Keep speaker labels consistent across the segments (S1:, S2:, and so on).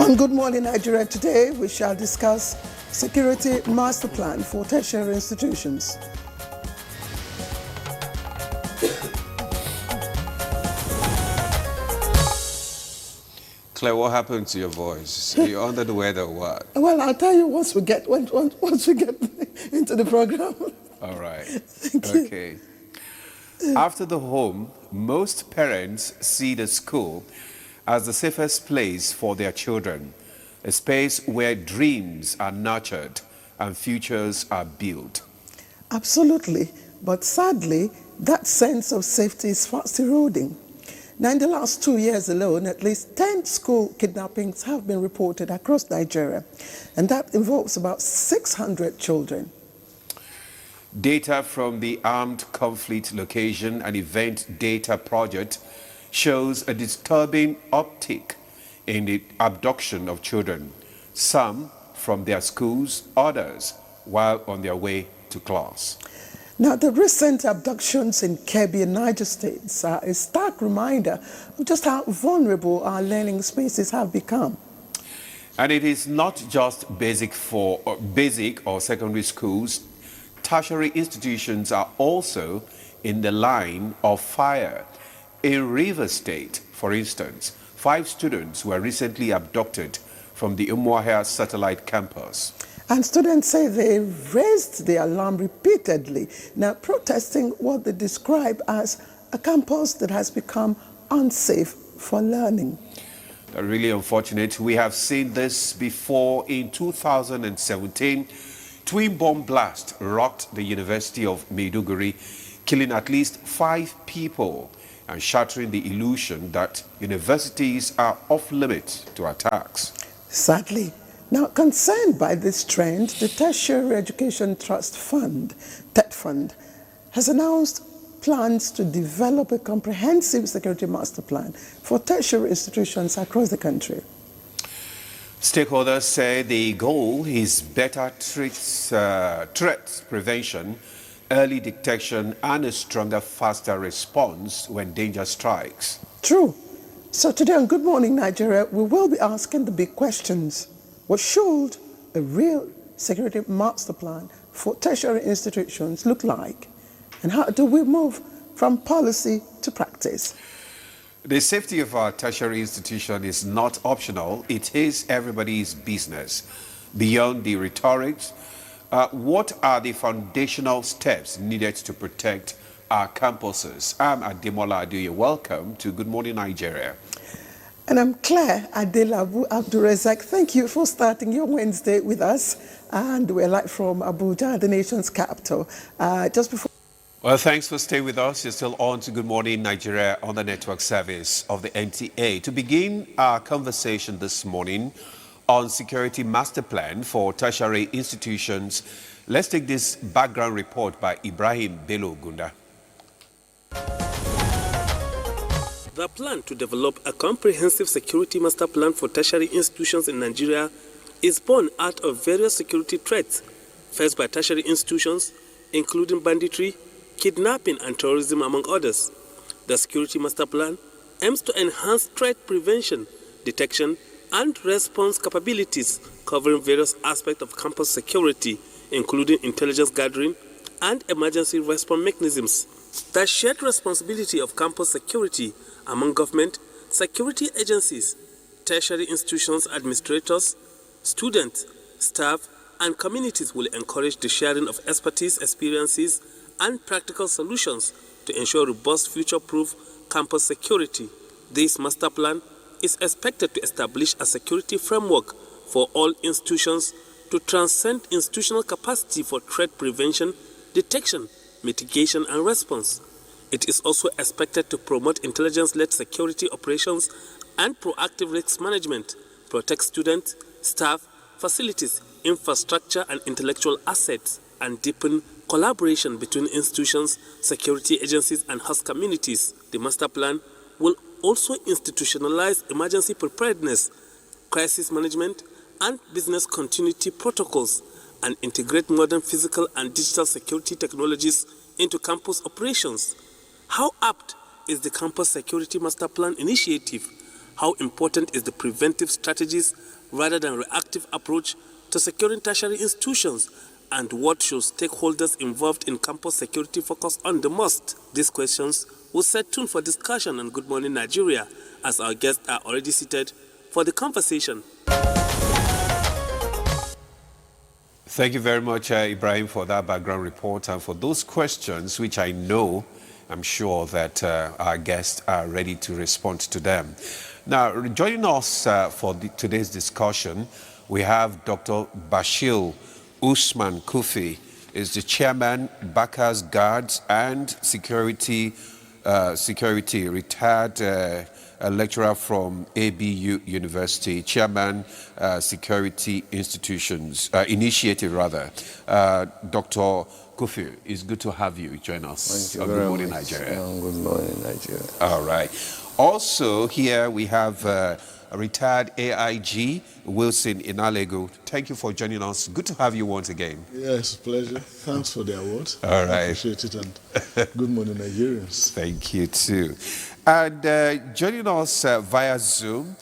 S1: On Good Morning Nigeria today, we shall discuss Security Master Plan for Tertiary Institutions.
S2: Claire, what happened to your voice? Are you under the weather or what?
S1: Well, I'll tell you once we get into the program.
S2: All right.
S1: Thank you.
S2: Okay. After the home, most parents see the school as the safest place for their children, a space where dreams are nurtured and futures are built.
S1: Absolutely. But sadly, that sense of safety is fast eroding. Now, in the last 2 years alone, at least 10 school kidnappings have been reported across Nigeria, and that involves about 600 children.
S2: Data from the Armed Conflict Location and Event Data Project shows a disturbing uptick in the abduction of children, some from their schools, others while on their way to class.
S1: Now, the recent abductions in Kebbi and Niger states are a stark reminder of just how vulnerable our learning spaces have become.
S2: And it is not just basic or secondary schools. Tertiary institutions are also in the line of fire. In Rivers State, for instance, 5 students were recently abducted from the Umuahia satellite campus.
S1: And students say they raised the alarm repeatedly, now protesting what they describe as a campus that has become unsafe for learning.
S2: Really unfortunate. We have seen this before. In 2017, twin bomb blast rocked the University of Maiduguri, killing at least 5 people and shattering the illusion that universities are off limits to attacks.
S1: Sadly, now concerned by this trend, the Tertiary Education Trust Fund, TET Fund, has announced plans to develop a comprehensive security master plan for tertiary institutions across the country.
S2: Stakeholders say the goal is better threat prevention, early detection, and a stronger, faster response when danger strikes.
S1: True. So today on Good Morning Nigeria, we will be asking the big questions. What should a real security master plan for tertiary institutions look like? And how do we move from policy to practice?
S2: The safety of our tertiary institution is not optional. It is everybody's business. Beyond the rhetorics, what are the foundational steps needed to protect our campuses? I'm Ademola Aduye. Welcome to Good Morning Nigeria.
S1: And I'm Claire Adelabu Abdurazak. Thank you for starting your Wednesday with us. And we're live from Abuja, the nation's capital.
S2: Well, thanks for staying with us. You're still on to Good Morning Nigeria on the network service of the NTA. To begin our conversation this morning on Security Master Plan for Tertiary Institutions, let's take this background report by Ibrahim Bello Gunda.
S3: The plan to develop a comprehensive security master plan for tertiary institutions in Nigeria is born out of various security threats faced by tertiary institutions, including banditry, kidnapping and terrorism, among others. The security master plan aims to enhance threat prevention, detection, and response capabilities covering various aspects of campus security, including intelligence gathering and emergency response mechanisms. The shared responsibility of campus security among government, security agencies, tertiary institutions administrators, students, staff, and communities will encourage the sharing of expertise, experiences, and practical solutions to ensure robust, future-proof campus security. This master plan is expected to establish a security framework for all institutions to transcend institutional capacity for threat prevention, detection, mitigation, and response. It is also expected to promote intelligence-led security operations and proactive risk management, protect students, staff, facilities, infrastructure, and intellectual assets, and deepen collaboration between institutions, security agencies, and host communities. The master plan will also institutionalize emergency preparedness, crisis management, and business continuity protocols, and integrate modern physical and digital security technologies into campus operations. How apt is the Campus Security Master Plan initiative how important is the preventive strategies rather than reactive approach to securing tertiary institutions, and what should stakeholders involved in campus security focus on the most? These questions will set tune for discussion on Good Morning Nigeria, as our guests are already seated for the conversation.
S2: Thank you very much, Ibrahim, for that background report and for those questions, which I'm sure that our guests are ready to respond to them. Now, joining us for today's discussion, we have Dr. Bashir Usman Kufi, is the chairman, Backers Guards and Security, retired a lecturer from ABU University, chairman, Security Institutions, Initiative rather. Dr. Kufi, it's good to have you join us on Good Morning Nigeria.
S4: Good morning, Nigeria.
S2: All right. Also here we have a retired AIG, Wilson Inalego. Thank you for joining us. Good to have you once again.
S4: Yes, pleasure. Thanks for the award.
S2: All right.
S4: I appreciate it, and good morning, Nigerians.
S2: Thank you too. And joining us via Zoom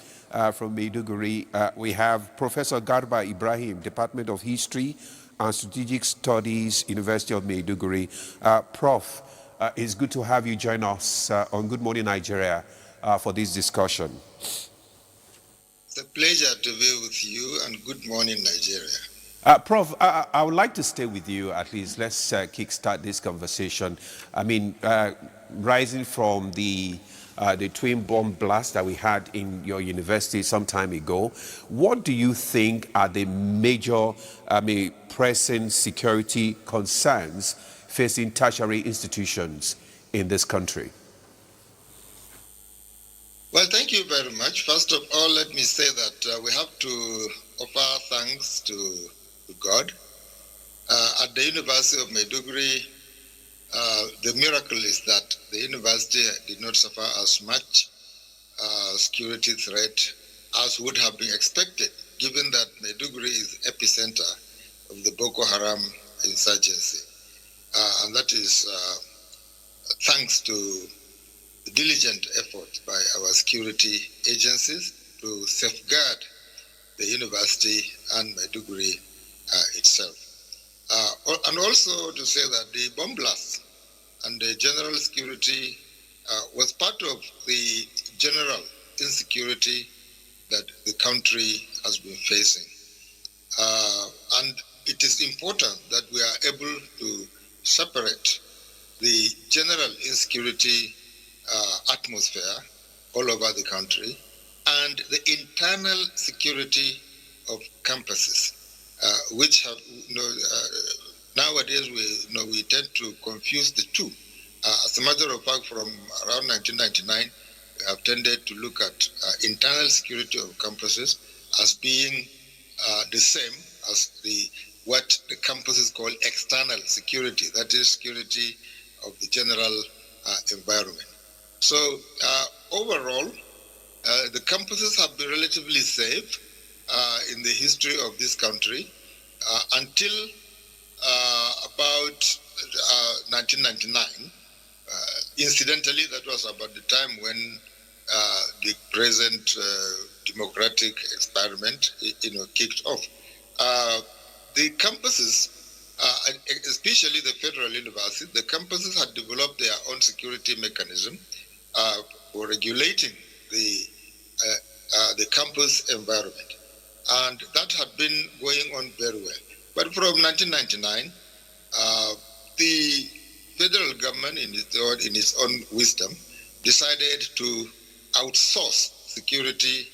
S2: from Maiduguri, we have Professor Garba Ibrahim, Department of History and Strategic Studies, University of Maiduguri. Prof, it's good to have you join us on Good Morning Nigeria for this discussion.
S5: It's a pleasure to be with you, and good morning, Nigeria.
S2: Prof, I would like to stay with you at least. Let's kickstart this conversation. I mean, rising from the twin bomb blast that we had in your university some time ago, what do you think are the major, pressing security concerns facing tertiary institutions in this country?
S5: Well, thank you very much. First of all, let me say that we have to offer thanks to God. At the University of Maiduguri, the miracle is that the university did not suffer as much security threat as would have been expected, given that Maiduguri is the epicenter of the Boko Haram insurgency. And that is thanks to the diligent effort by our security agencies to safeguard the university and Maiduguri itself. And also to say that the bomb blast and the general security was part of the general insecurity that the country has been facing. And it is important that we are able to separate the general insecurity atmosphere all over the country and the internal security of campuses, which have, nowadays we tend to confuse the two. As a matter of fact, from around 1999, we have tended to look at internal security of campuses as being the same as what the campuses call external security, that is security of the general environment. So overall, the campuses have been relatively safe in the history of this country until about 1999. Incidentally, that was about the time when the present democratic experiment, kicked off. The campuses, especially the federal university, the campuses had developed their own security mechanism for regulating the campus environment, and that had been going on very well. But from 1999, the federal government, in its own wisdom, decided to outsource security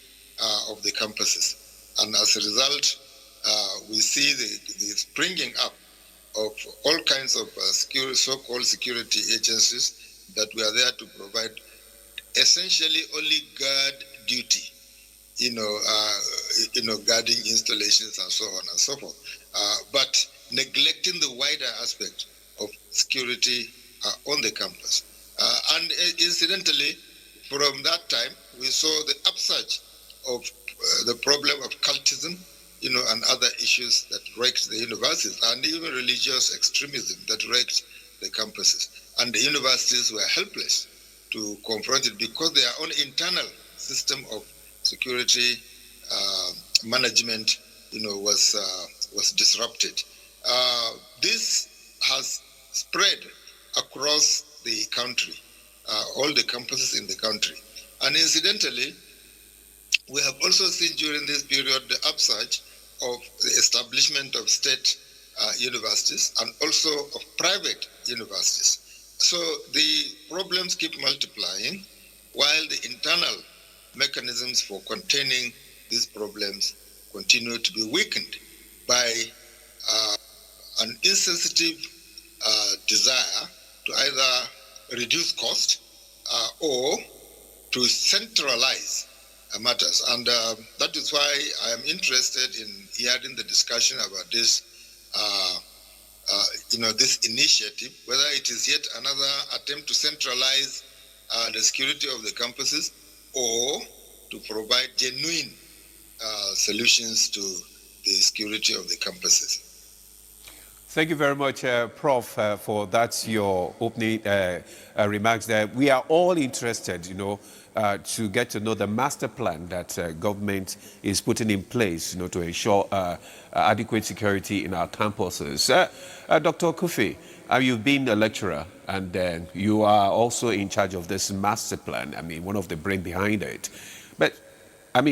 S5: of the campuses, and as a result, we see the springing up of all kinds of so-called security agencies that were there to provide essentially only guard duty, guarding installations and so on and so forth, but neglecting the wider aspect of security on the campus. And incidentally, from that time, we saw the upsurge of the problem of cultism, and other issues that wrecked the universities, and even religious extremism that wrecked the campuses. And the universities were helpless to confront it because their own internal system of security management, was disrupted. This has spread across the country, all the campuses in the country. And incidentally, we have also seen during this period the upsurge of the establishment of state universities and also of private universities. So the problems keep multiplying while the internal mechanisms for containing these problems continue to be weakened by an insensitive desire to either reduce cost or to centralize matters. And that is why I am interested in hearing the discussion about this, this initiative, whether it is yet another attempt to centralize the security of the campuses or to provide genuine solutions to the security of the campuses.
S2: Thank you very much, Prof, for that's your opening remarks there. We are all interested, to get to know the master plan that government is putting in place, to ensure adequate security in our campuses. Dr. Kofi, you've been a lecturer and you are also in charge of this master plan. One of the brain behind it. But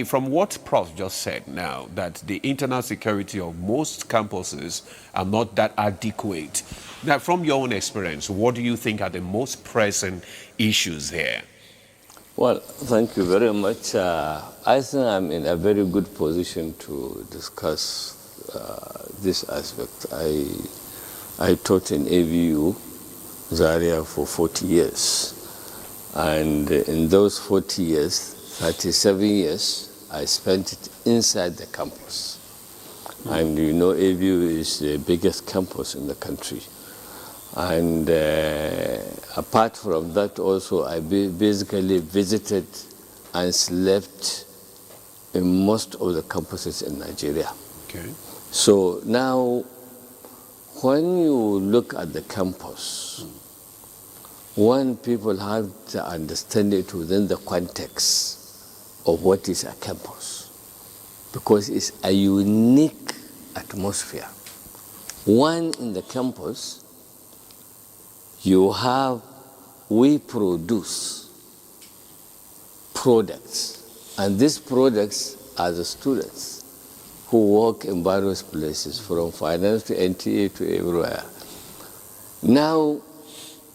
S2: from what Prof just said now, that the internal security of most campuses are not that adequate. Now, from your own experience, what do you think are the most pressing issues here?
S6: Well, thank you very much. I think I'm in a very good position to discuss this aspect. I taught in ABU, Zaria, for 40 years. And in those 40 years, 37 years, I spent it inside the campus. And ABU is the biggest campus in the country. And apart from that also, I basically visited and slept in most of the campuses in Nigeria.
S2: Okay.
S6: So now, when you look at the campus, one, people have to understand it within the context of what is a campus, because it's a unique atmosphere. One, in the campus, we produce products, and these products are the students who work in various places, from finance to NTA to everywhere. Now,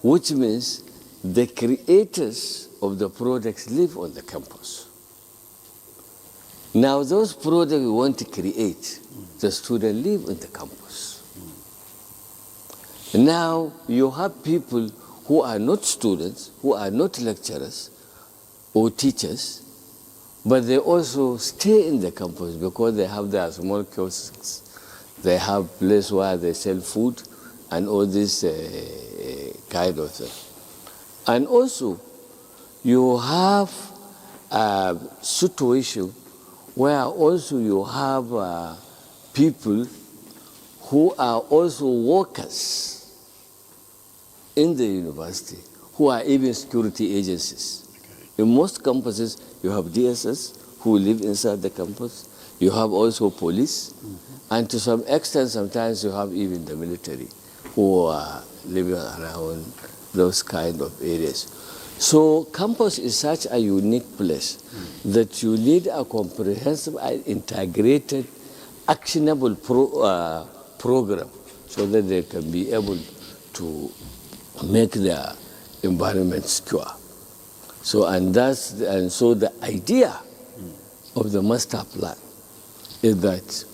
S6: which means the creators of the products live on the campus. Now, those products we want to create, the students live in the campus. Now, you have people who are not students, who are not lecturers or teachers, but they also stay in the campus because they have their small kiosks. They have places where they sell food and all this kind of thing. And also, you have a situation where also you have people who are also workers in the university, who are even security agencies. Okay. In most campuses, you have DSS who live inside the campus. You have also police. Mm-hmm. And to some extent, sometimes you have even the military who are living around those kind of areas. So campus is such a unique place that you need a comprehensive, integrated, actionable program so that they can be able to make their environment secure. So so the idea of the master plan is that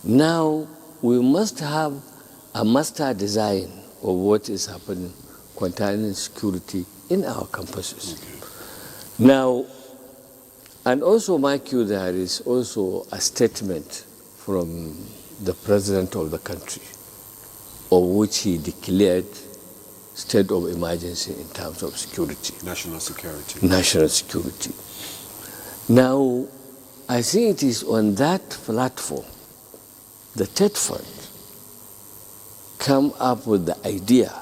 S6: now we must have a master design of what is happening concerning security in our campuses. Okay. Now, and also, mark you, there is also a statement from the president of the country, of which he declared state of emergency in terms of security.
S2: National security.
S6: National security. Now, I think it is on that platform, the TED Fund come up with the idea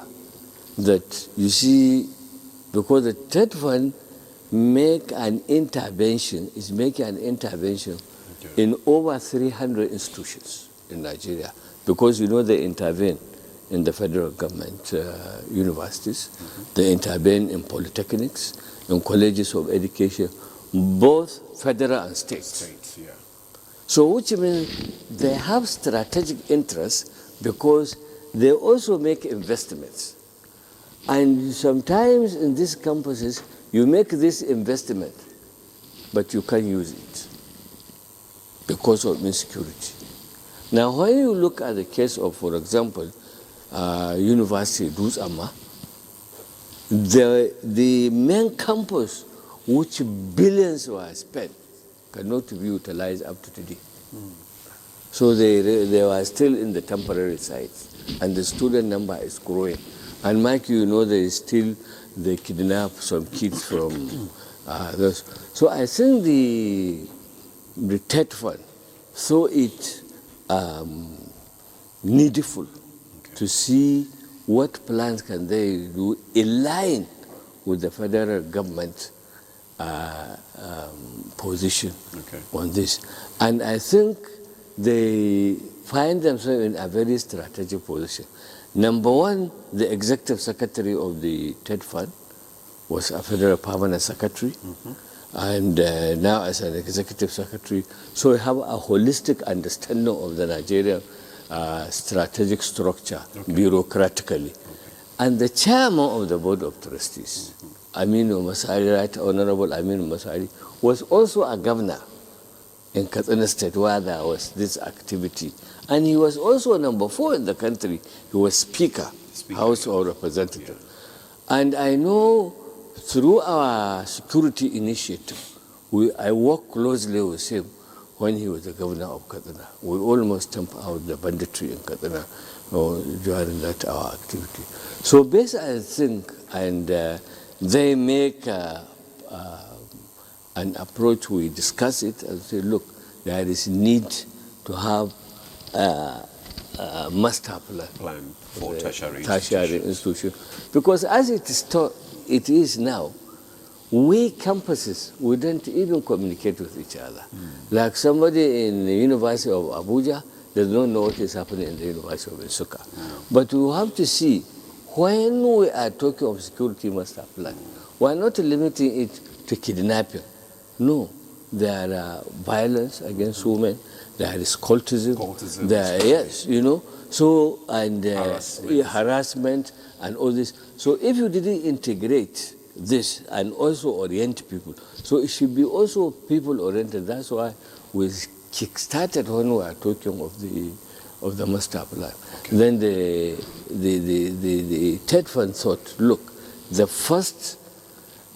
S6: that, you see, because the TED Fund make an intervention, is making an intervention in over 300 institutions in Nigeria, because you know they intervene in the federal government universities, they intervene in polytechnics, in colleges of education, both federal and state.
S2: States, yeah.
S6: So which means they have strategic interests because they also make investments. And sometimes in these campuses, you make this investment, but you can't use it because of insecurity. Now, when you look at the case of, for example, University Dusama, the main campus, which billions were spent, cannot be utilized up to today. So they were still in the temporary sites, and the student number is growing. And Mike, you know, they kidnap some kids from those. So I think the TED Fund saw it needful to see what plans can they do in line with the federal government position on this. And I think they find themselves in a very strategic position. Number one, the executive secretary of the TED Fund was a federal permanent secretary, and now as an executive secretary, so we have a holistic understanding of the Nigerian strategic structure bureaucratically. And the chairman of the board of trustees, Aminu Masari, Right Honorable Aminu Masari, was also a governor in Katsina State where there was this activity. And he was also number 4 in the country. He was Speaker House of Representatives. And I know through our security initiative, I worked closely with him when he was the governor of Katsina. We almost stamped out the banditry in Katsina during that our activity. So based, I think, and they make an approach, we discuss it and say, look, there is need to have a master plan
S2: for tertiary
S6: institution. Because as it is now, we campuses, we don't even communicate with each other. Like somebody in the University of Abuja does not know what is happening in the University of Nsukka. But we have to see, when we are talking of security master plan, we are not limiting it to kidnapping. No, there are violence against women, there is cultism, there are, yes, you know, so, and harassment and all this. So if you didn't integrate this and also orient people, so it should be also people-oriented. That's why we kick-started when we are talking of the master plan. Then the TED Fund thought, look, the first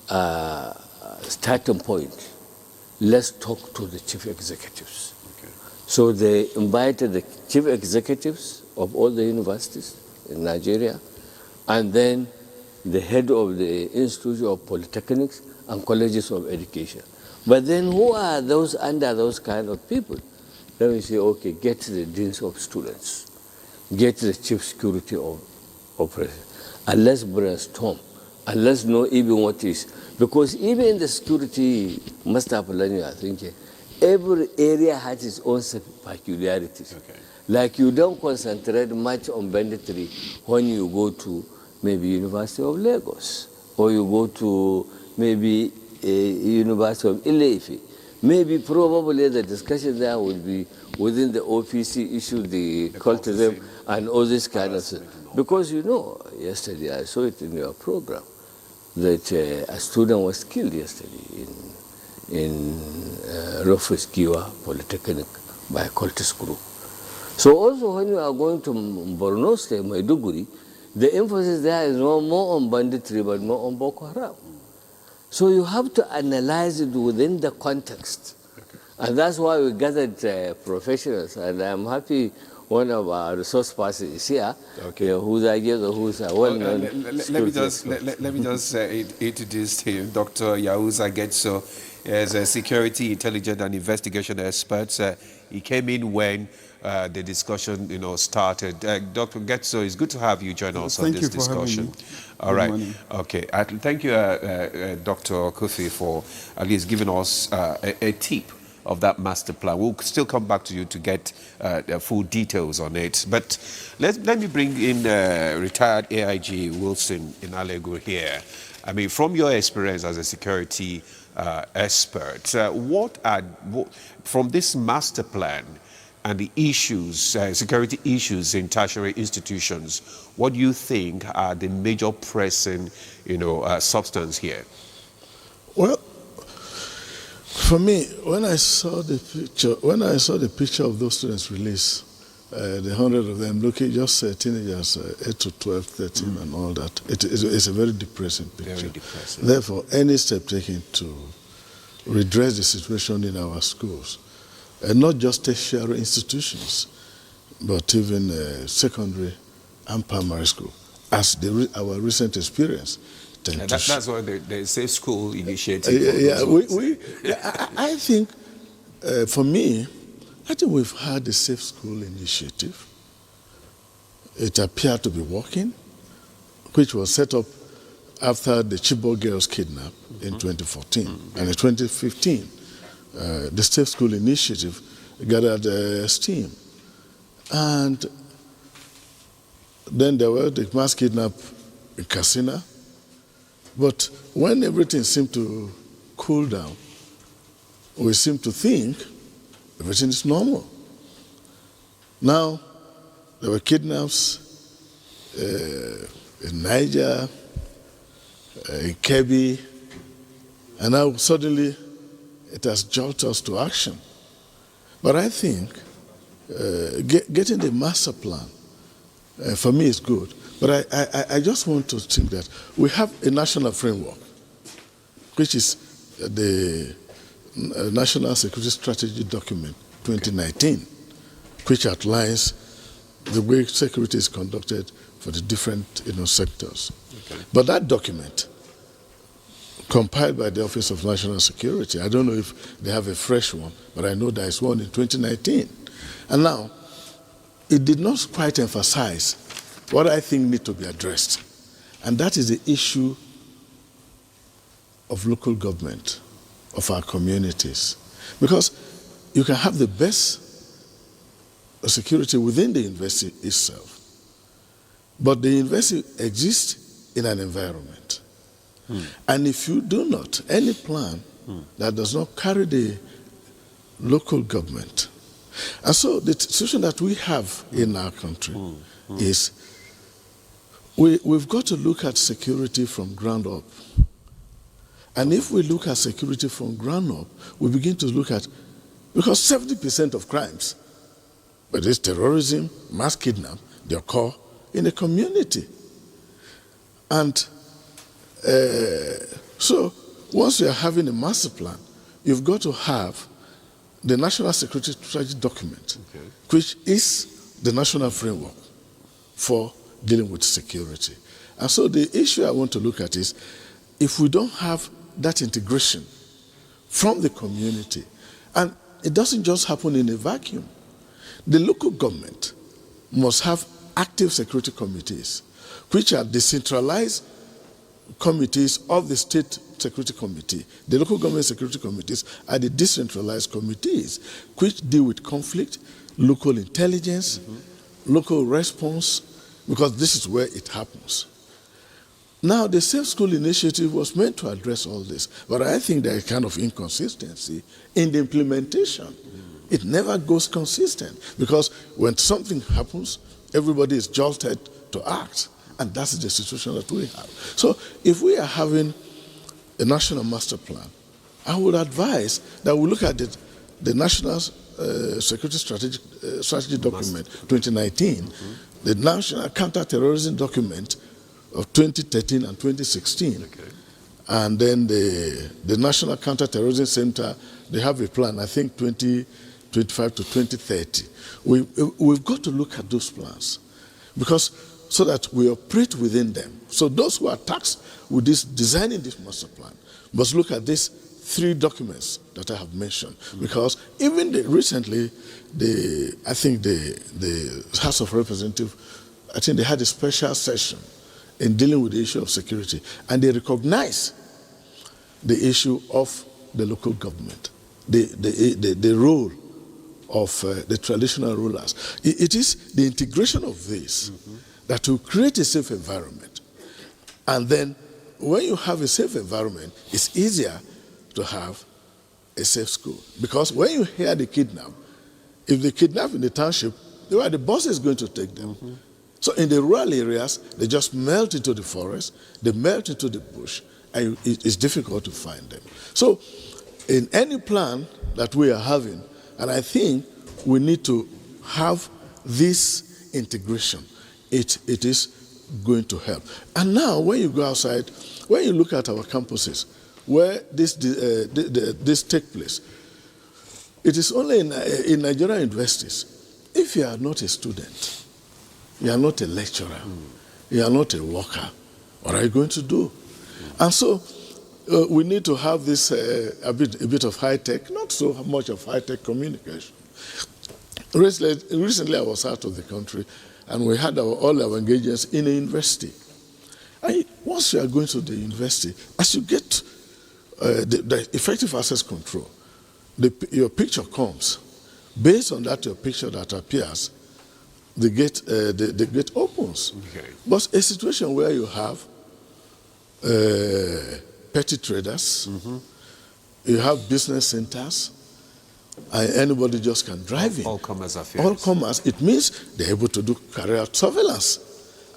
S6: starting point, let's talk to the chief executives. So they invited the chief executives of all the universities in Nigeria, and then the head of the Institute of Polytechnics and colleges of education. But then who are those under those kind of people? Then we say, okay, get the deans of students, get the chief security officer, and let's brainstorm, and let's know even what is. Because even in the security master plan, you are thinking, every area has its own peculiarities. Like you don't concentrate much on banditry when you go to maybe University of Lagos, or you go to maybe University of Ile-Ife. Maybe probably the discussion there will be within the OPC issue, the cultism and all this kind of stuff. Because you know, yesterday I saw it in your program that a student was killed yesterday in Rufus Giwa Polytechnic by a cultist group. So also when you are going to Borno State, Maiduguri, the emphasis there is no more on banditry but more on Boko Haram. So you have to analyze it within the context. And that's why we gathered professionals, and I'm happy one of our resource persons is here, who's a well-known
S2: let me just introduce him, Dr. Yahuza Getso. as a security, intelligence, and investigation expert. He came in when the discussion, started. Dr. Getso, it's good to have you join us on this discussion. All right.
S7: Morning.
S2: Okay. Thank you, Dr. Kofi, for at least giving us a tip of that master plan. We'll still come back to you to get the full details on it. But let me bring in retired AIG Wilson in Alego here. I mean, from your experience as a security expert, from this master plan and the issues, security issues in tertiary institutions, what do you think are the major pressing, substance here?
S4: Well, for me, when I saw the picture of those students released, the 100 of them looking just teenagers, 8 to 12, 13, and all that, it's a very depressing picture.
S2: Very depressing.
S4: Therefore, any step taken to redress the situation in our schools, and not just tertiary institutions, but even secondary and primary school, as our recent experience.
S2: That's why the Safe School Initiative.
S4: I think, for me, I think we've had the Safe School Initiative. It appeared to be working, which was set up after the Chibok girls kidnapped in 2014. And in 2015, the Safe School Initiative gathered steam. And then there were the mass kidnap in Katsina. But when everything seemed to cool down, we seem to think everything is normal. Now, there were kidnaps in Niger, in Kebbi, and now suddenly it has jolted us to action. But I think getting the master plan, for me, is good. But I just want to think that we have a national framework, which is the National Security Strategy Document 2019, which outlines the way security is conducted for the different sectors. Okay. But that document, compiled by the Office of National Security, I don't know if they have a fresh one, but I know there is one in 2019. And now, it did not quite emphasize what I think needs to be addressed, and that is the issue of local government, of our communities. Because you can have the best security within the university itself, but the university exists in an environment. And if you do not, any plan that does not carry the local government, and so the situation that we have in our country is we've got to look at security from ground up. And if we look at security from ground up, we begin to look at, because 70% of crimes, whether it's terrorism, mass kidnap, they occur in a community. And so once you are having a master plan, you've got to have the National Security Strategy Document, which is the national framework for dealing with security. And so the issue I want to look at is, if we don't have that integration from the community, and it doesn't just happen in a vacuum, the local government must have active security committees, which are decentralized committees of the state security committee. The local government security committees are the decentralized committees which deal with conflict, local intelligence, local response, because this is where it happens. Now, the Safe School Initiative was meant to address all this, but I think there is kind of inconsistency in the implementation. It never goes consistent, because when something happens, everybody is jolted to act, and that's the situation that we have. So if we are having a national master plan, I would advise that we look at the National Security Strategy Document 2019, the National Counter-Terrorism Document of 2013 and 2016, and then the National Counter-Terrorism Center, they have a plan, I think 2025 to 2030. We've got to look at those plans, because so that we operate within them. So those who are tasked with this, designing this master plan, must look at these three documents that I have mentioned, because even recently, I think the House of Representatives, I think they had a special session in dealing with the issue of security, and they recognize the issue of the local government, the role of the traditional rulers. It is the integration of this that will create a safe environment. And then when you have a safe environment, it's easier to have a safe school. Because when you hear the kidnap, if they kidnap in the township, the bus is going to take them. So in the rural areas, they just melt into the forest, they melt into the bush, and it's difficult to find them. So in any plan that we are having, and I think we need to have this integration, it is going to help. And now when you go outside, when you look at our campuses, where this take place, it is only in Nigerian universities. If you are not a student, you are not a lecturer, you are not a worker, what are you going to do? And so we need to have this a bit of high-tech, not so much of high-tech communication. Recently I was out of the country, and we had all our engagements in a university. And once you are going to the university, as you get the effective access control, your picture comes. Based on that, your picture that appears, the gate opens. Okay. But a situation where you have petty traders, you have business centers, and anybody just can drive in.
S2: All comers affairs.
S4: All comers. It means they're able to carry out surveillance.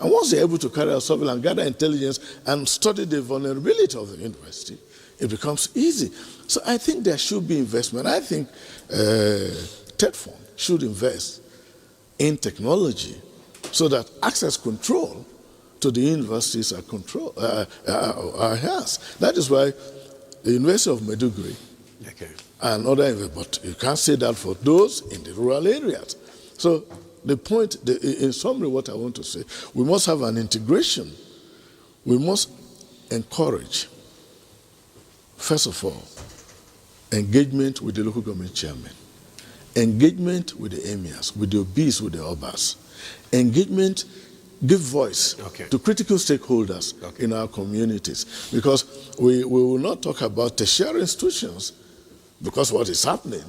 S4: And once they're able to carry out surveillance, gather intelligence, and study the vulnerability of the university, it becomes easy. So I think there should be investment. I think TEDFON should invest in technology so that access control to the universities are has. That is why the University of Maiduguri and other, but you can't say that for those in the rural areas. So the point, in summary, what I want to say, we must have an integration. We must encourage, first of all, engagement with the local government chairman, engagement with the emirs, with the obis, with the obas, engagement, give voice to critical stakeholders in our communities, because we will not talk about tertiary institutions, because what is happening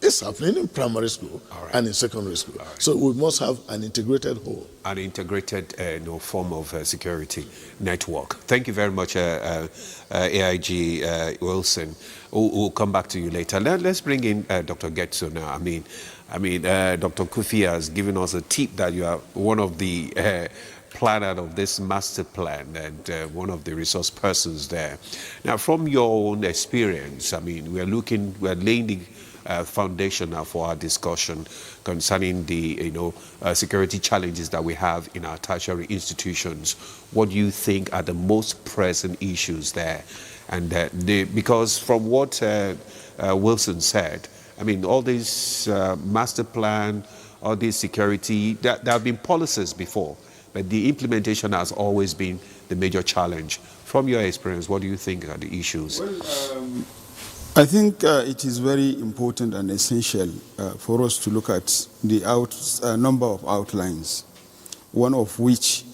S4: is happening in primary school and in secondary school. So we must have an integrated whole.
S2: An integrated form of security network. Thank you very much, AIG Wilson. We'll come back to you later. Let's bring in Dr. Getso now. I mean, Dr. Kufi has given us a tip that you are one of the planner of this master plan and one of the resource persons there. Now, from your own experience, I mean, we're laying the foundation now for our discussion concerning the security challenges that we have in our tertiary institutions. What do you think are the most pressing issues there? And because from what Wilson said, I mean, all this master plan, all this security, there have been policies before, but the implementation has always been the major challenge. From your experience, what do you think are the issues?
S7: Well, I think it is very important and essential for us to look at the number of outlines, one of which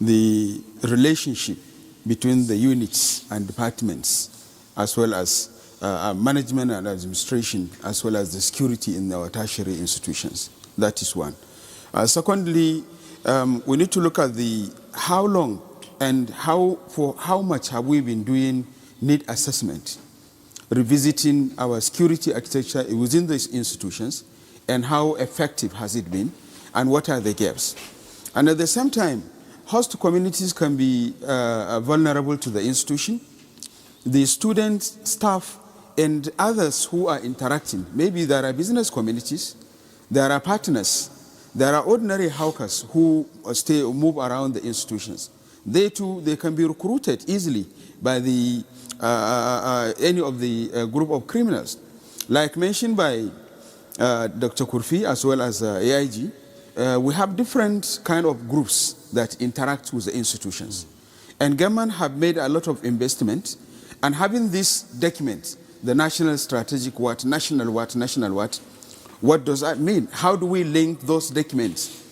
S7: the relationship between the units and departments, as well as management and administration, as well as the security in our tertiary institutions. That is one. Secondly, we need to look at how long and for how much have we been doing need assessment, revisiting our security architecture within these institutions, and how effective has it been, and what are the gaps. And at the same time, host communities can be vulnerable to the institution. The students, staff, and others who are interacting. Maybe there are business communities, there are partners, there are ordinary hawkers who move around the institutions. They too, they can be recruited easily by any of the group of criminals. Like mentioned by Dr. Kurfi as well as AIG, we have different kind of groups that interact with the institutions. And government have made a lot of investment, and having this document the national strategic what, national what, national what. What does that mean? How do we link those documents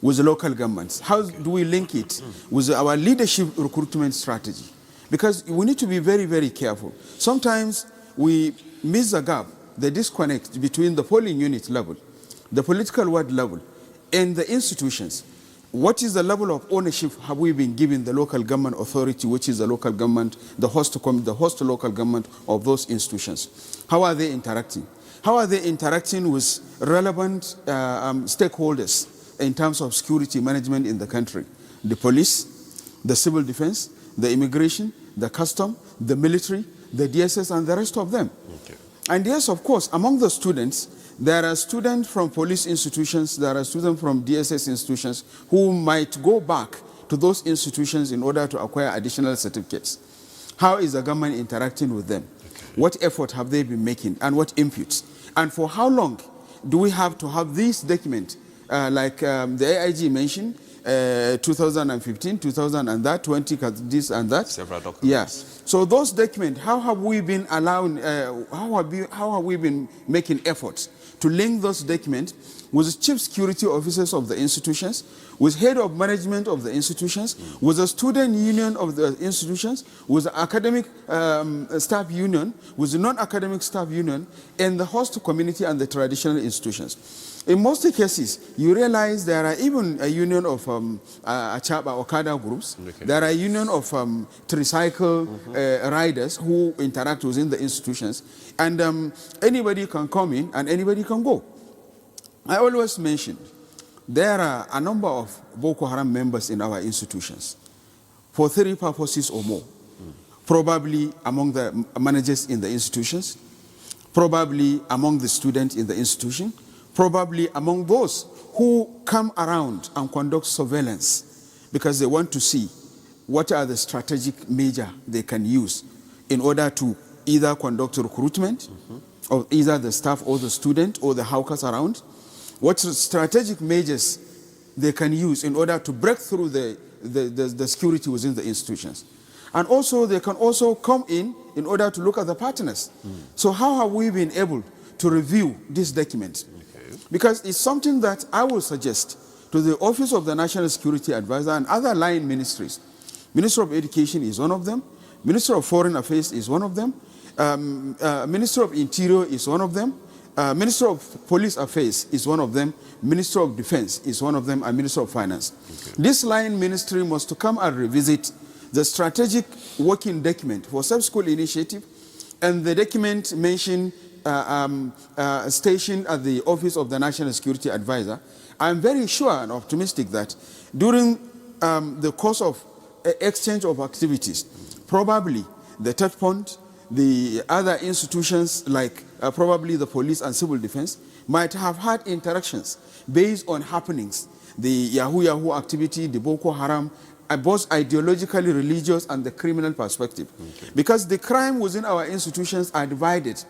S7: with the local governments? How do we link it with our leadership recruitment strategy? Because we need to be very, very careful. Sometimes we miss the gap, the disconnect between the polling unit level, the political ward level, and the institutions. What is the level of ownership have we been given the local government authority, which is the local government, the host local government of those institutions? How are they interacting? How are they interacting with relevant stakeholders in terms of security management in the country? The police, the civil defense, the immigration, the custom, the military, the DSS, and the rest of them. Okay. And yes, of course, among the students, there are students from police institutions, there are students from DSS institutions who might go back to those institutions in order to acquire additional certificates. How is the government interacting with them? Okay. What effort have they been making and what inputs? And for how long do we have to have these documents, like the AIG mentioned, 2015, 2000 and that, 20, this and that.
S2: Several documents.
S7: Yeah. So those documents, how have we been allowing, how have we been making efforts to link those documents with the chief security officers of the institutions, with head of management of the institutions, with the student union of the institutions, with the academic staff union, with the non-academic staff union, and the host community and the traditional institutions. In most cases, you realize there are even a union of Achaba Okada groups. Okay. There are a union of tricycle riders who interact within the institutions. And anybody can come in and anybody can go. I always mention there are a number of Boko Haram members in our institutions for 3 purposes or more. Probably among the managers in the institutions, probably among the students in the institution, probably among those who come around and conduct surveillance because they want to see what are the strategic measures they can use in order to either conduct recruitment of either the staff or the student or the hawkers around, what strategic measures they can use in order to break through the security within the institutions. And also they can also come in order to look at the partners. So how have we been able to review this document? Because it's something that I will suggest to the Office of the National Security Advisor and other line ministries. Minister of Education is one of them. Minister of Foreign Affairs is one of them. Minister of Interior is one of them. Minister of Police Affairs is one of them. Minister of Defense is one of them. And Minister of Finance. Okay. This line ministry must come and revisit the strategic working document for sub-school initiative and the document mentioned stationed at the Office of the National Security Advisor. I'm very sure and optimistic that during the course of exchange of activities, probably the touch point, the other institutions like probably the police and civil defense might have had interactions based on happenings, the Yahoo activity, the Boko Haram, both ideologically religious and the criminal perspective. Okay. Because the crime within our institutions are divided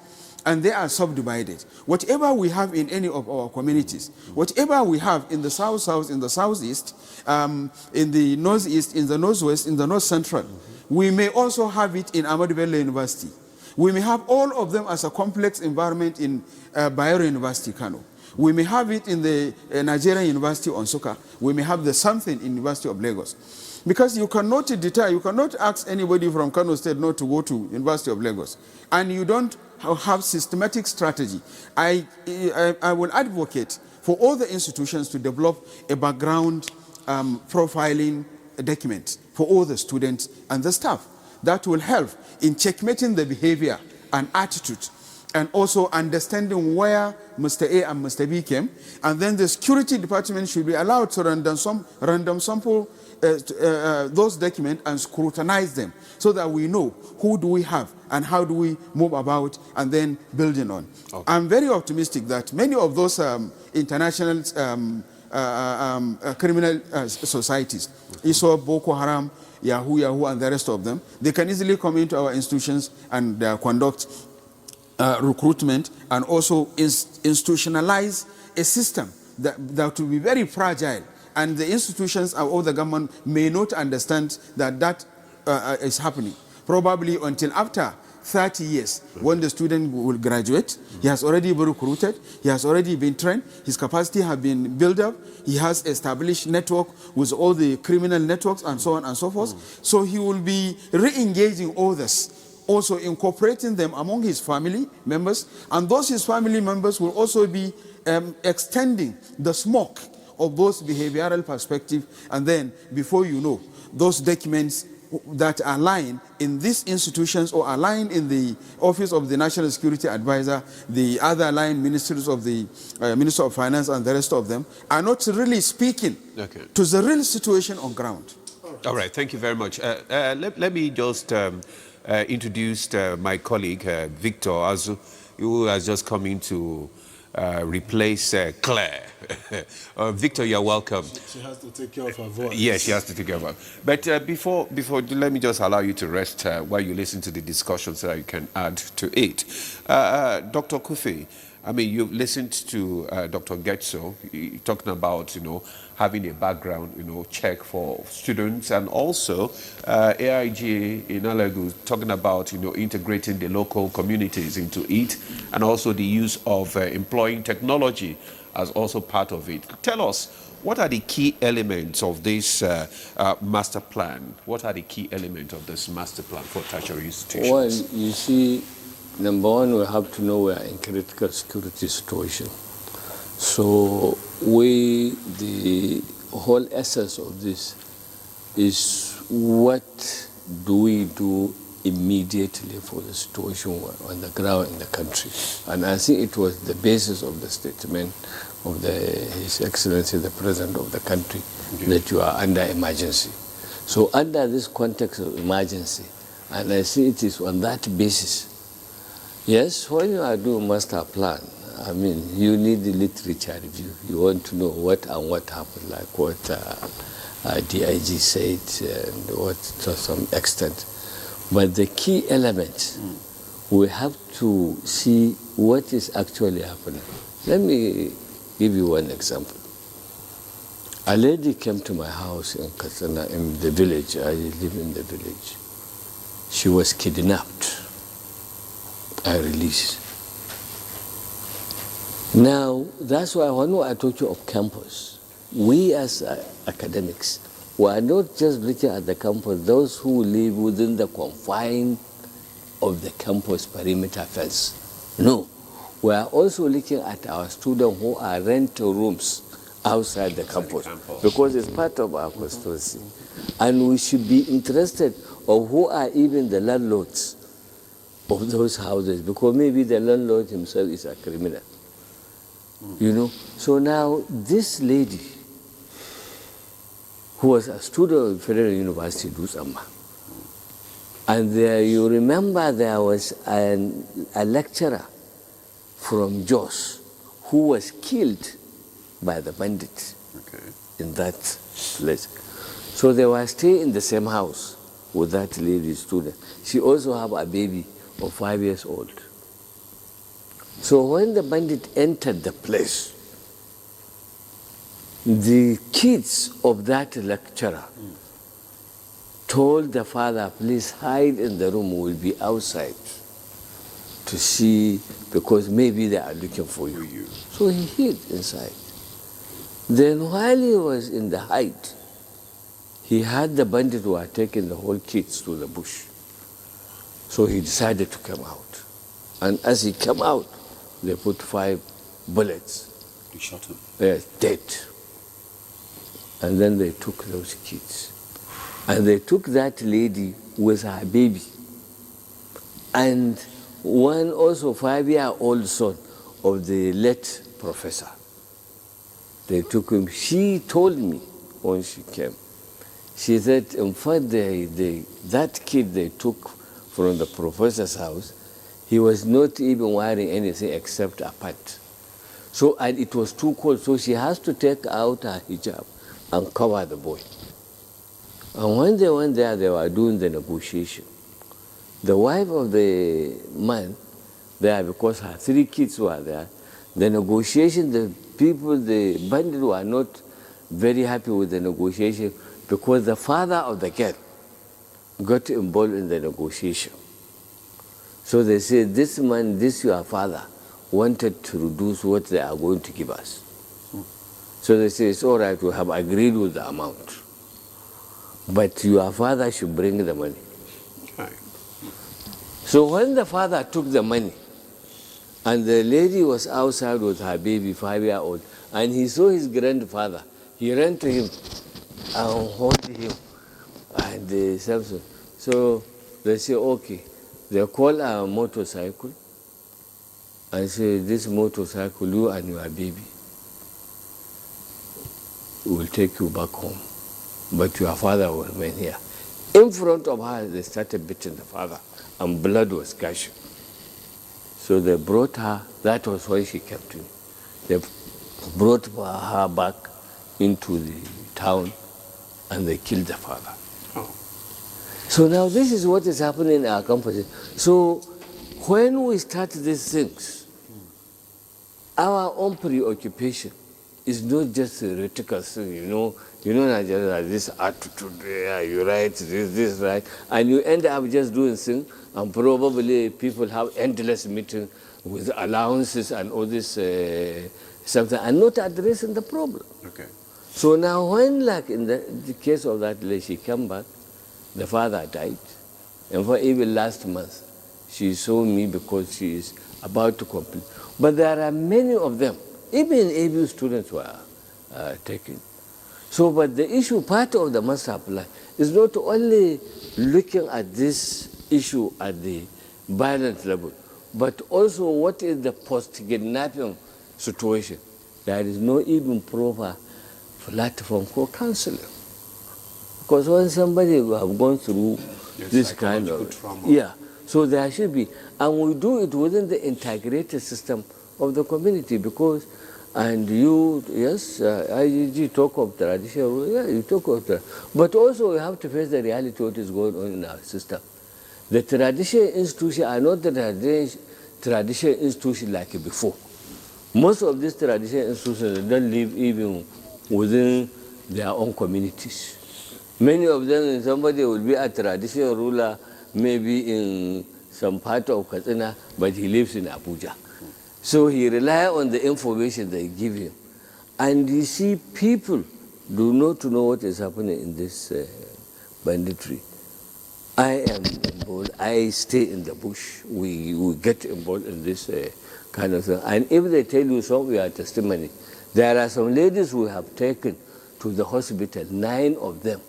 S7: and they are subdivided. Whatever we have in any of our communities, whatever we have in the south, in the southeast, in the northeast, in the northwest, in the north central, we may also have it in Ahmadu Bello University. We may have all of them as a complex environment in Bayero University, Kano. We may have it in the Nigerian University on Nsukka. We may have the something in University of Lagos. Because you cannot deter, you cannot ask anybody from Kano State not to go to University of Lagos. And you don't have systematic strategy. I will advocate for all the institutions to develop a background profiling document for all the students and the staff. That will help in checkmating the behavior and attitude and also understanding where Mr. A and Mr. B came. And then the security department should be allowed to random sample those documents and scrutinize them so that we know who do we have and how do we move about and then building on. Okay. I'm very optimistic that many of those international criminal societies, ISO, Boko Haram, Yahoo, and the rest of them, they can easily come into our institutions and conduct recruitment and also institutionalize a system that will be very fragile. And the institutions or the government may not understand that is happening. Probably until after 30 years. When the student will graduate, he has already been recruited, he has already been trained, his capacity has been built up, he has established network with all the criminal networks and so on and so forth. So he will be re-engaging others, also incorporating them among his family members, and those his family members will also be extending the smoke of those behavioral perspective, and then before you know, those documents that are lying in these institutions or are lying in the office of the National Security Advisor, the other lying ministries of the Minister of Finance and the rest of them, are not really speaking to the real situation on ground.
S2: All right, thank you very much. Let me just introduce my colleague, Victor Azu, who has just come in to replace Claire. Victor, you're welcome.
S4: She has to take care of her voice.
S2: Yes, she has to take care of her. But before, let me just allow you to rest while you listen to the discussion so that you can add to it. Dr. Kufi, I mean, you've listened to Dr. Getso talking about, having a background, check for students, and also AIG in Alagu talking about, integrating the local communities into it, and also the use of employing technology as also part of it. Tell us, what are the key elements of this master plan? What are the key elements of this master plan for tertiary institutions?
S6: Well, you see, number one, we have to know we are in critical security situation. So the whole essence of this is what do we do immediately for the situation on the ground in the country. And I think it was the basis of the statement of His Excellency, the President of the country, that you are under emergency. So under this context of emergency, and I see it is on that basis. Yes, when you are doing master plan, I mean, you need the literature review. You want to know what and what happened, like what DIG said and what to some extent. But the key element, we have to see what is actually happening. Let me give you one example. A lady came to my house in Katsina, in the village. I live in the village. She was kidnapped. I released. Now, that's why when I talk you of campus, we as academics, we are not just looking at the campus, those who live within the confine of the campus perimeter fence. No, we are also looking at our students who are renting rooms outside the campus, because it's part of our constituency. And we should be interested of who are even the landlords of those houses, because maybe the landlord himself is a criminal. So now this lady, who was a student of Federal University, Dusamba, and there, you remember there was a lecturer from Jos who was killed by the bandits in that place. So they were staying in the same house with that lady student. She also had a baby of 5 years old. So when the bandit entered the place, the kids of that lecturer told the father, please hide in the room, we'll be outside to see, because maybe they are looking for you. So he hid inside. Then while he was in the hide, he had the bandit who had taken the whole kids to the bush. So he decided to come out. And as he came out, they put 5 bullets.
S2: They shot him?
S6: Yes, dead. And then they took those kids. And they took that lady with her baby. And one also 5-year-old son of the late professor. They took him. She told me when she came, she said, in fact, that kid they took from the professor's house, he was not even wearing anything except a pant. So, and it was too cold, so she has to take out her hijab and cover the boy. And when they went there, they were doing the negotiation. The wife of the man there, because her 3 kids were there, the negotiation, the people, the bandits were not very happy with the negotiation, because the father of the girl got involved in the negotiation. So they say, this man, this your father, wanted to reduce what they are going to give us. So they say, it's all right, we have agreed with the amount. But your father should bring the money.
S2: Right.
S6: So when the father took the money, and the lady was outside with her baby, 5-year-old, and he saw his grandfather, he ran to him and hold him. And so they say, okay. They call a motorcycle and say, this motorcycle, you and your baby will take you back home, but your father will remain here. In front of her, they started beating the father, and blood was gushing. So they brought her, that was when she came to me. They brought her back into the town, and they killed the father.
S2: Oh.
S6: So now this is what is happening in our campus. So when we start these things, our own preoccupation is not just theoretical thing, Nigeria has this attitude, you write this, right, and you end up just doing things, and probably people have endless meetings with allowances and all this something, and not addressing the problem.
S2: Okay.
S6: So now when, like in the case of that lady, she came back, the father died, and for even last month, she saw me because she is about to complete. But there are many of them, even ABU students were taken. So, but the issue, part of the master plan, is not only looking at this issue at the violent level, but also what is the post-kidnapping situation. There is no even proper platform for counseling. Because when somebody have gone through this kind of
S2: trauma.
S6: Yeah, so there should be, and we do it within the integrated system of the community, because, and you, yes, IGG talk of tradition, yeah, you talk of that, but also we have to face the reality of what is going on in our system. The traditional institutions are not the traditional institutions like before. Most of these traditional institutions don't live even within their own communities. Many of them, somebody will be a traditional ruler, maybe in some part of Katsina, but he lives in Abuja. So he relies on the information they give him. And you see, people do not know what is happening in this banditry. I am involved. I stay in the bush. We get involved in this kind of thing. And if they tell you some, we are testimony. There are some ladies we have taken to the hospital, 9 of them.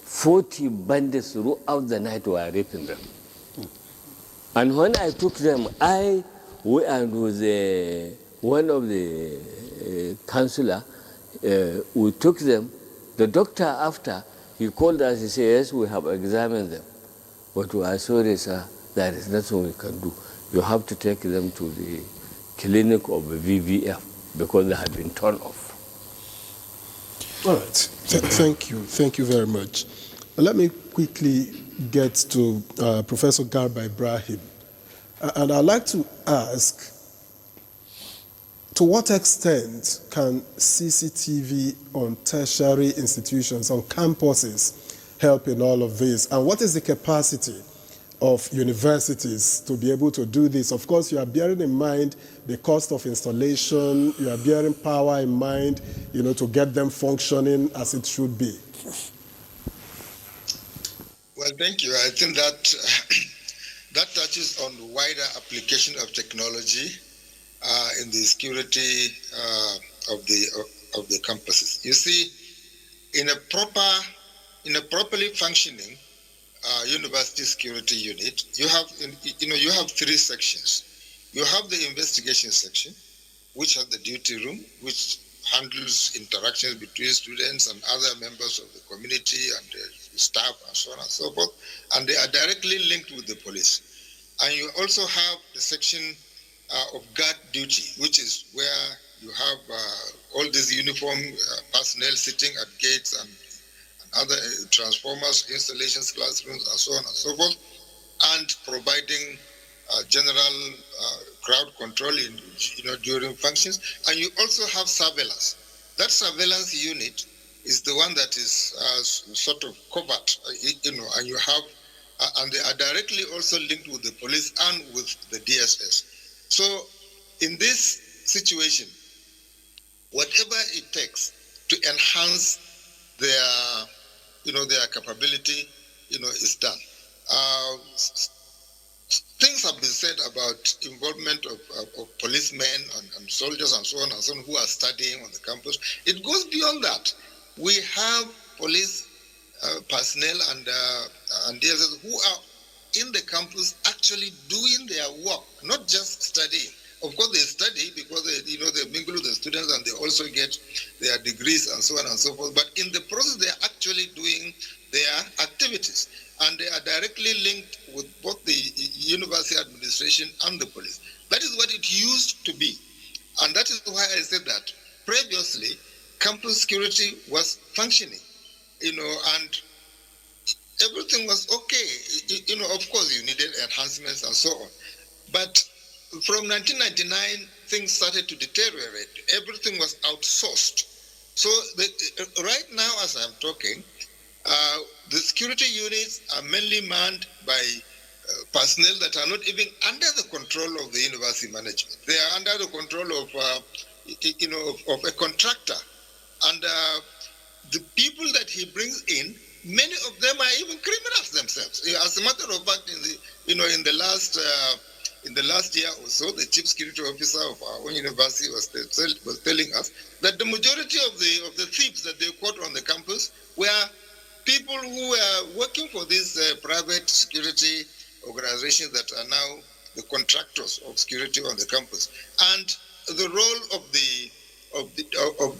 S6: 40 bandits throughout the night were raping them. And when I took them, and with one of the counselor, we took them. The doctor, after, he called us, he said, yes, we have examined them. But we are sorry, sir, there is nothing we can do. You have to take them to the clinic of the VVF because they have been torn off.
S8: All right. Thank you. Thank you very much. Let me quickly get to Professor Garba Ibrahim. And I'd like to ask, to what extent can CCTV on tertiary institutions, on campuses, help in all of this? And what is the capacity of universities to be able to do this? Of course, you are bearing in mind the cost of installation, you are bearing power in mind, to get them functioning as it should be.
S5: Well, thank you. I think that that touches on the wider application of technology in the security of the campuses. You see, in a properly functioning university security unit, you have 3 sections. You have the investigation section, which has the duty room, which handles interactions between students and other members of the community and the staff and so on and so forth, and they are directly linked with the police. And you also have the section of guard duty, which is where you have all these uniform personnel sitting at gates and other transformers, installations, classrooms, and so on and so forth, and providing general crowd control during functions. And you also have surveillance. That surveillance unit is the one that is sort of covert, and you have and they are directly also linked with the police and with the DSS. So in this situation, whatever it takes to enhance their, their capability, is done. Things have been said about involvement of policemen and soldiers and so on and so on who are studying on the campus. It goes beyond that. We have police personnel and DSS who are in the campus actually doing their work, not just studying. Of course, they study because they mingle with the students and they also get their degrees and so on and so forth. But in the process, they are actually doing their activities, and they are directly linked with both the university administration and the police. That is what it used to be, and that is why I said that previously campus security was functioning, and everything was okay. Of course, you needed enhancements and so on, but from 1999, things started to deteriorate. Everything was outsourced. So right now, as I'm talking, the security units are mainly manned by personnel that are not even under the control of the university management. They are under the control of a contractor. And the people that he brings in, many of them are even criminals themselves. As a matter of fact, in the last year or so, the chief security officer of our own university was telling us that the majority of the thieves that they caught on the campus were people who were working for these private security organizations that are now the contractors of security on the campus. And the role of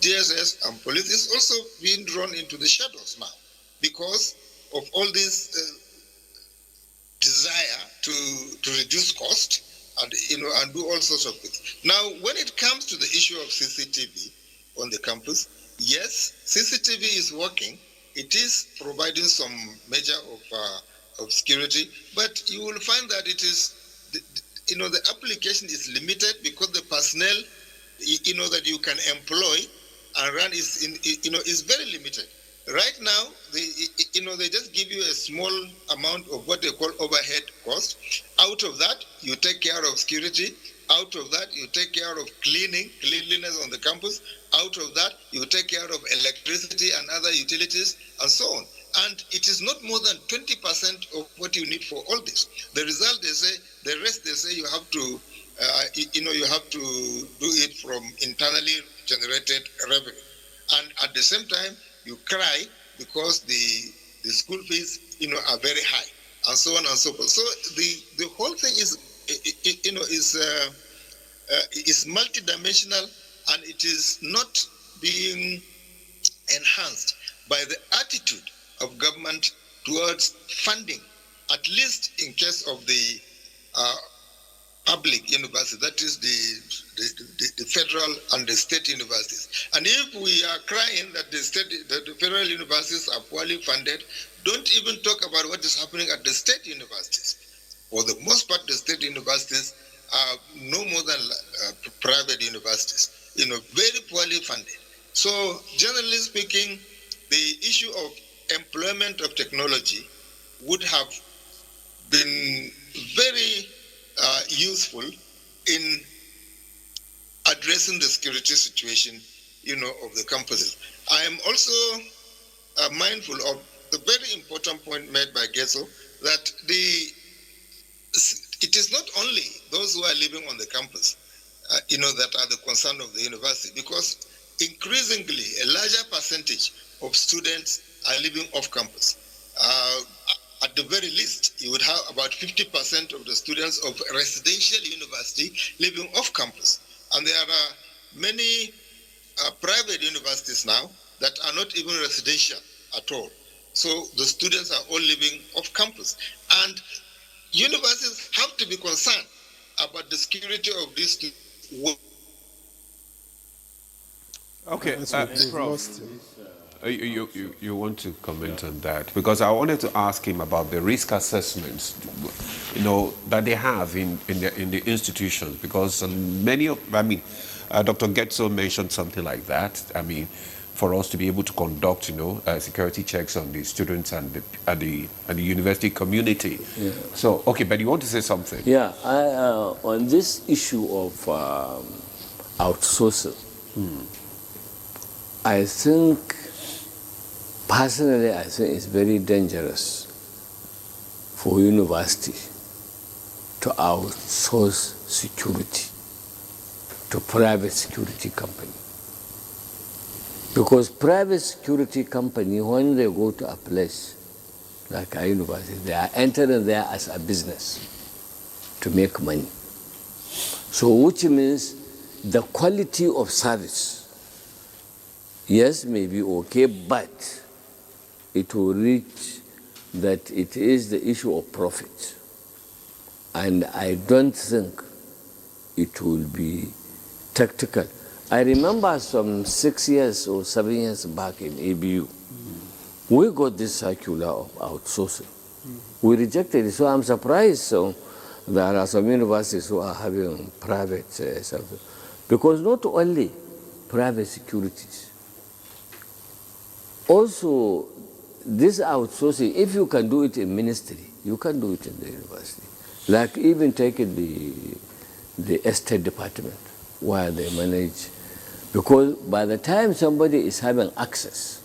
S5: DSS and police is also being drawn into the shadows now because of all this desire to reduce cost and do all sorts of things. Now, when it comes to the issue of CCTV on the campus, yes, CCTV is working. It is providing some measure of security, but you will find that it is, the application is limited because the personnel, that you can employ and run is very limited. Right now, they just give you a small amount of what they call overhead cost. Out of that, you take care of security. Out of that, you take care of cleanliness on the campus. Out of that, you take care of electricity and other utilities and so on. And it is not more than 20% of what you need for all this. The result, they say, the rest, they say you have to, you have to do it from internally generated revenue. And at the same time, you cry because the school fees, are very high, and so on and so forth. So the whole thing is, is multidimensional, and it is not being enhanced by the attitude of government towards funding, at least in case of the public university, that is the federal and the state universities. And if we are crying that the federal universities are poorly funded, don't even talk about what is happening at the state universities. For the most part, the state universities are no more than private universities, very poorly funded. So generally speaking, the issue of employment of technology would have been very useful in addressing the security situation, of the campuses. I am also mindful of the very important point made by Getso that it is not only those who are living on the campus, that are the concern of the university, because increasingly a larger percentage of students are living off campus. At the very least, you would have about 50% of the students of residential university living off campus. And there are many private universities now that are not even residential at all. So the students are all living off campus. And universities have to be concerned about the security of these students.
S2: Okay, Prof. You want to comment on that? Because I wanted to ask him about the risk assessments, that they have in the institutions. Because many of, Dr. Getso mentioned something like that. for us to be able to conduct, security checks on the students and the university community.
S6: Yeah.
S2: So, okay, but you want to say something?
S6: Yeah, on this issue of outsourcing, I think, personally, I think it's very dangerous for university to outsource security to private security company. Because private security company, when they go to a place like a university, they are entering there as a business to make money. So which means the quality of service, yes, may be okay, but it will reach that it is the issue of profit. And I don't think it will be tactical. I remember some 6 years or 7 years back in ABU, we got this circular of outsourcing. We rejected it, so I'm surprised. So there are some universities who are having private something. Because not only private securities, also this outsourcing, if you can do it in ministry, you can do it in the university. Like even taking the estate department, where they manage. Because by the time somebody is having access,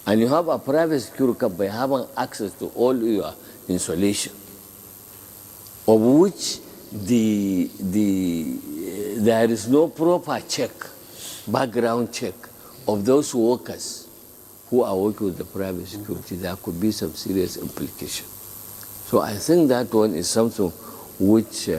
S6: and you have a private security company having access to all your installation, of which there is no proper check, background check of those workers who are working with the private security, there could be some serious implication. So I think that one is something which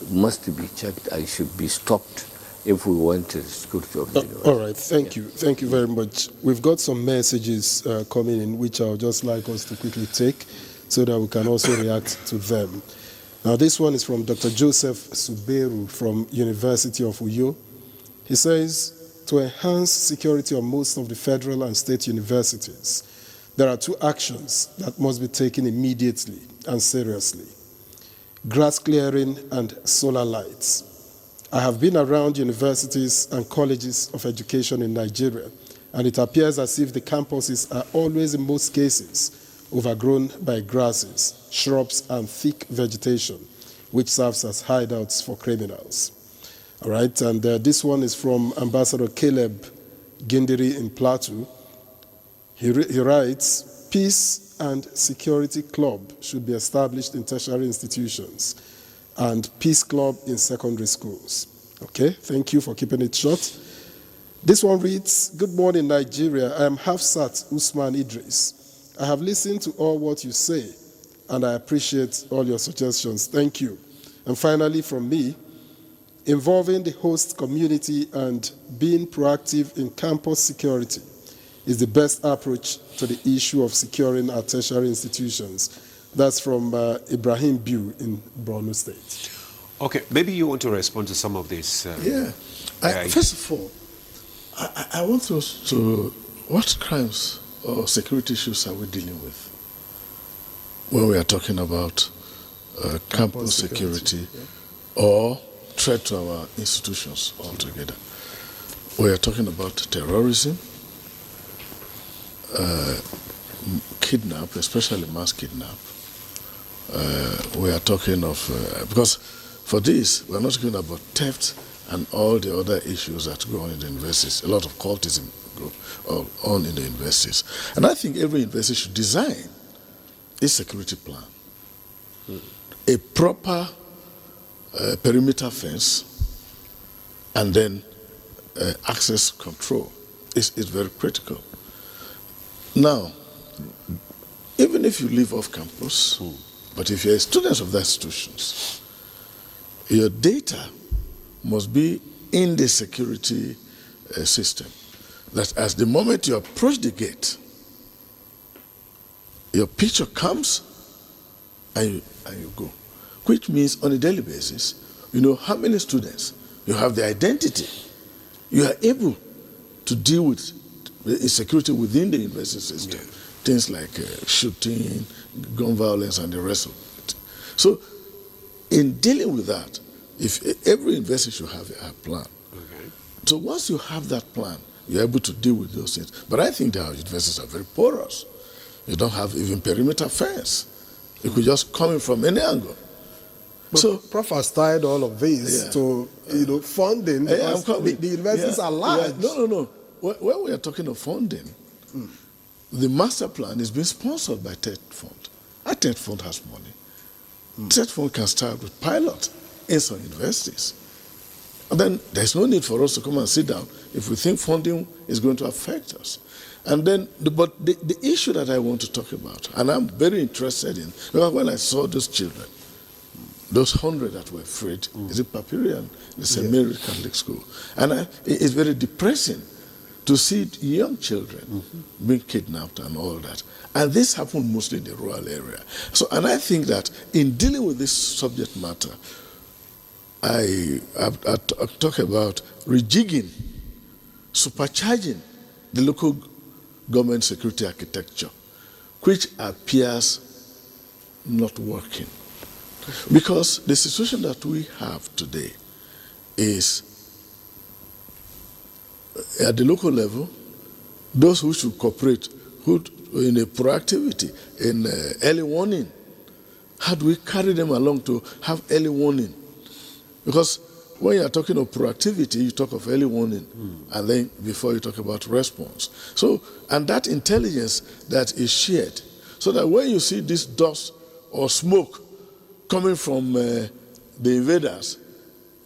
S6: must be checked and should be stopped if we want the security of the university.
S8: All right, thank you. Thank you very much. We've got some messages coming in, which I would just like us to quickly take so that we can also react to them. Now, this one is from Dr. Joseph Suberu from University of Uyo. He says, to enhance security on most of the federal and state universities, there are two actions that must be taken immediately and seriously: grass clearing and solar lights. I have been around universities and colleges of education in Nigeria, and it appears as if the campuses are always, in most cases, overgrown by grasses, shrubs, and thick vegetation, which serves as hideouts for criminals. All right, and this one is from Ambassador Caleb Gindiri in Plateau. He writes, Peace and Security Club should be established in tertiary institutions and Peace Club in secondary schools. Okay, thank you for keeping it short. This one reads, Good morning, Nigeria. I am Hafsat Usman Idris. I have listened to all what you say, and I appreciate all your suggestions. Thank you. And finally, from me, involving the host community and being proactive in campus security is the best approach to the issue of securing our tertiary institutions. That's from Ibrahim Biu in Borno State.
S2: Okay, maybe you want to respond to some of this.
S4: First of all, I want us to, what crimes or security issues are we dealing with when we are talking about campus security or threat to our institutions altogether? We are talking about terrorism, kidnap, especially mass kidnap. We are talking of, because for this, we are not talking about theft and all the other issues that go on in the universities. A lot of cultism go on in the universities. And I think every university should design a security plan, a proper perimeter fence, and then access control is very critical. Now, even if you live off campus, but if you're a student of the institutions, your data must be in the security system. That as the moment you approach the gate, your picture comes and you go. Which means on a daily basis, you know how many students, you have the identity. You are able to deal with insecurity within the university system. Yeah. Things like shooting, gun violence, and the rest of it. So in dealing with that, if every university should have a plan. Okay. So once you have that plan, you're able to deal with those things. But I think that our universities are very porous. You don't have even perimeter fence. You could just come in from any angle.
S8: But
S4: so,
S8: Prof has tied all of this to funding because the universities are large.
S4: No. When we are talking of funding, the master plan is being sponsored by TED Fund. Our TED Fund has money. TED Fund can start with pilot in some universities. And then there's no need for us to come and sit down if we think funding is going to affect us. And then, but the issue that I want to talk about, and I'm very interested in, because when I saw those children, those 100 that were freed, is it Papirian, the St. Mary's Catholic School, and it's very depressing to see young children being kidnapped and all that. And this happened mostly in the rural area. So, and I think that in dealing with this subject matter, I talk about rejigging, supercharging the local government security architecture, which appears not working. Because the situation that we have today is at the local level, those who should cooperate, who in a proactivity, in early warning, how do we carry them along to have early warning? Because when you are talking of proactivity, you talk of early warning, and then before you talk about response. So, and that intelligence that is shared, so that when you see this dust or smoke coming from the invaders,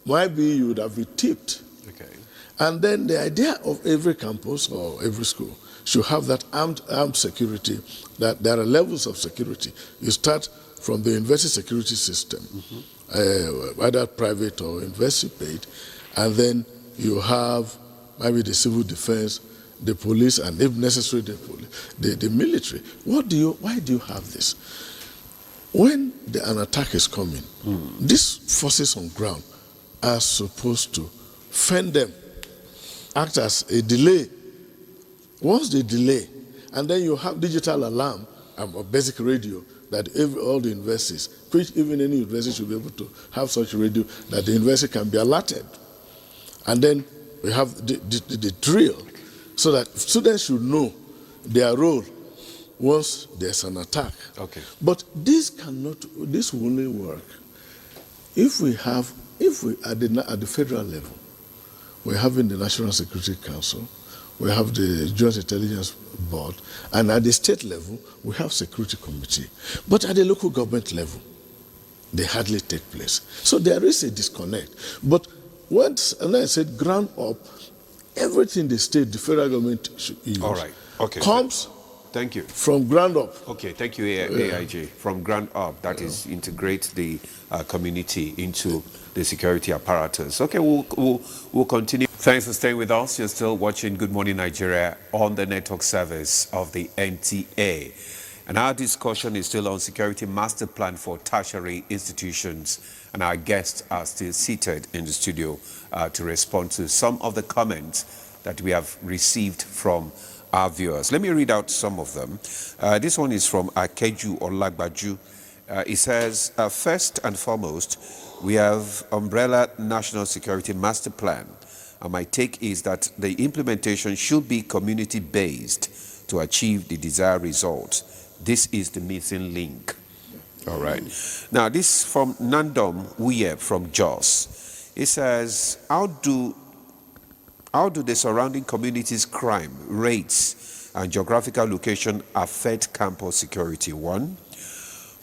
S4: might be you would have been tipped.
S2: Okay.
S4: And then the idea of every campus or every school should have that armed security, that there are levels of security. You start from the university security system, either private or university paid, and then you have maybe the civil defense, the police, and if necessary, the military. Why do you have this? When an attack is coming, these forces on ground are supposed to fend them, act as a delay. Once they delay, and then you have digital alarm or basic radio that all the universities, which even any university should be able to have such radio that the university can be alerted. And then we have the drill so that students should know their role once there's an attack.
S2: Okay.
S4: But this will only work if we at the federal level, we're having the National Security Council, we have the Joint Intelligence Board, and at the state level, we have Security Committee. But at the local government level, they hardly take place. So there is a disconnect. But and I said ground up, everything the state, the federal government should use,
S2: all right. Okay.
S4: comes
S2: Thank you.
S4: from ground up.
S2: Okay, thank you, AIJ. From ground up, that is integrate the community into the security apparatus. Okay, we'll continue. Thanks for staying with us. You're still watching Good Morning Nigeria on the network service of the NTA. And our discussion is still on security master plan for tertiary institutions. And our guests are still seated in the studio to respond to some of the comments that we have received from our viewers. Let me read out some of them. This one is from Akeju Olagbaju. It says, first and foremost, we have Umbrella National Security Master Plan. And my take is that the implementation should be community-based to achieve the desired results. This is the missing link. All right. Now, this from Nandom Uye from Jos. It says, how do the surrounding communities' crime rates and geographical location affect campus security? One,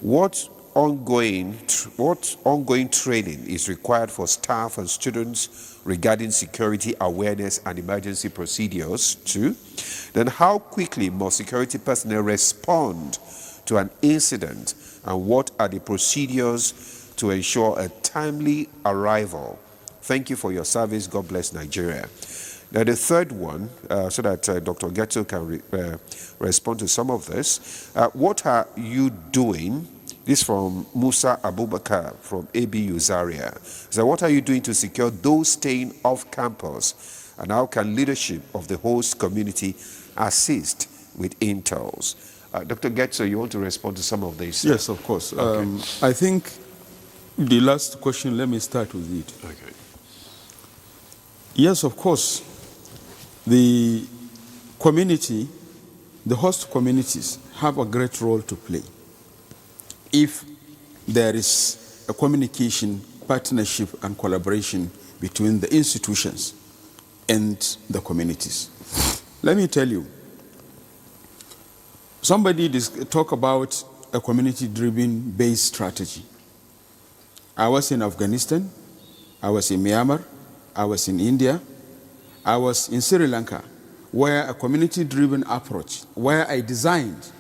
S2: what ongoing training is required for staff and students regarding security awareness and emergency procedures? Two, then how quickly must security personnel respond to an incident, and what are the procedures to ensure a timely arrival? Thank you for your service. God bless Nigeria. Now, the third one, so that Dr. Getto can respond to some of this. What are you doing? This from Musa Abubakar from ABU Zaria. So what are you doing to secure those staying off campus? And how can leadership of the host community assist with intels? Dr. Getso, you want to respond to some of these?
S7: Yes, of course.
S2: Okay.
S7: I think the last question, let me start with it.
S2: Okay.
S7: Yes, of course. the community, the host communities have a great role to play if there is a communication, partnership, and collaboration between the institutions and the communities. Let me tell you, somebody talk about a community-driven base strategy. I was in Afghanistan, I was in Myanmar, I was in India, I was in Sri Lanka, where a community-driven approach, where I designed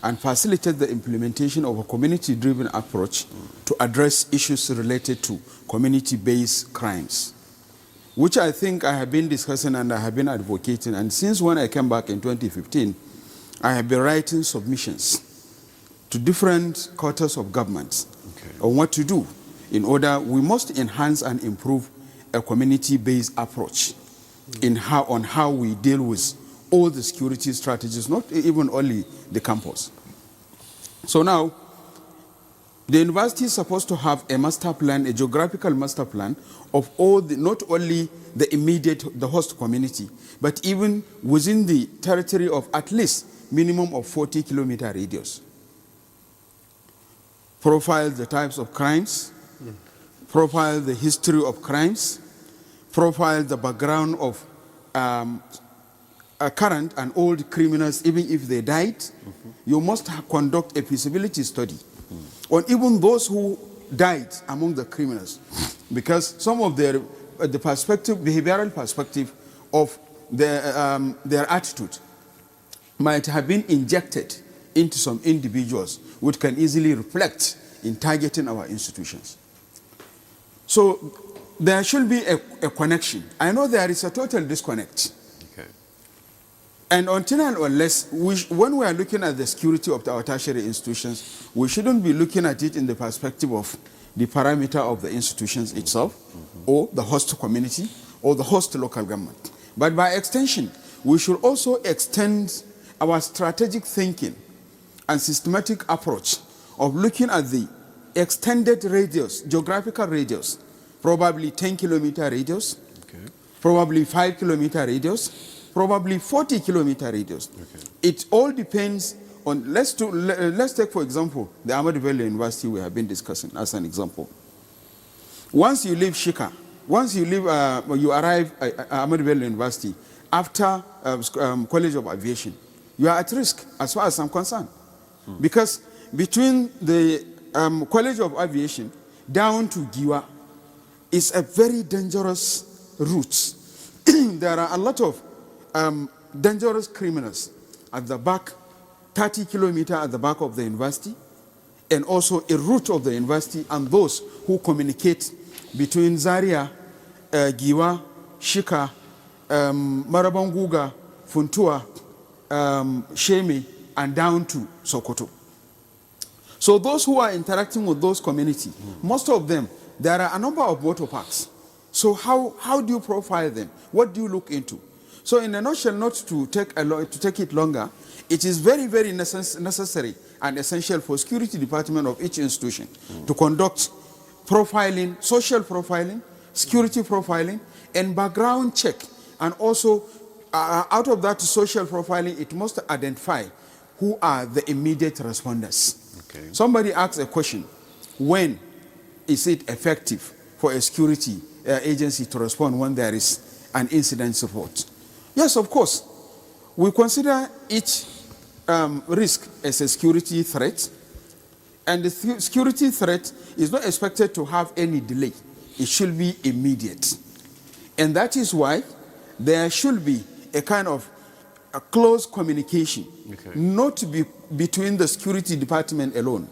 S7: and facilitated the implementation of a community-driven approach to address issues related to community-based crimes, which I think I have been discussing and I have been advocating. And since when I came back in 2015, I have been writing submissions to different quarters of government on what to do in order, we must enhance and improve a community-based approach on how we deal with all the security strategies, not even only the campus. So now, the university is supposed to have a master plan, a geographical master plan of all the, not only the immediate, the host community, but even within the territory of at least minimum of 40-kilometer radius. Profile the types of crimes, profile the history of crimes, profile the background of current and old criminals, even if they died. You must conduct a feasibility study on even those who died among the criminals, because some of the perspective, behavioral perspective of their attitude might have been injected into some individuals, which can easily reflect in targeting our institutions. So there should be a connection. I know there is a total disconnect.
S2: Okay.
S7: And until and unless, when we are looking at the security of our tertiary institutions, we shouldn't be looking at it in the perspective of the parameter of the institutions itself, or the host community, or the host local government. But by extension, we should also extend our strategic thinking and systematic approach of looking at the extended radius, geographical radius, probably 10-kilometer radius, probably 5-kilometer radius, probably 40-kilometer radius. It all depends on, let's take, for example, the Ahmadu Bello University we have been discussing as an example. Once you leave Shika, once you leave, you arrive at Ahmadu Bello University after College of Aviation, you are at risk as far as I'm concerned. Because between the College of Aviation down to Giwa is a very dangerous route. There are a lot of dangerous criminals at the back, 30 kilometers at the back of the university, and also a route of the university, and those who communicate between Zaria, Giwa, Shika, Marabanguga, Funtua, Shemi, and down to Sokoto. So those who are interacting with those communities, most of them, there are a number of motor parks. So how do you profile them? What do you look into? So in a nutshell, not to take it longer, it is very, very necessary and essential for security department of each institution to conduct profiling, social profiling, security profiling, and background check. And also, out of that social profiling, it must identify who are the immediate responders.
S2: Okay.
S7: Somebody asks a question, when is it effective for a security agency to respond when there is an incident report? Yes, of course. We consider each risk as a security threat, and the security threat is not expected to have any delay. It should be immediate. And that is why there should be a kind of a close communication, not between the security department alone.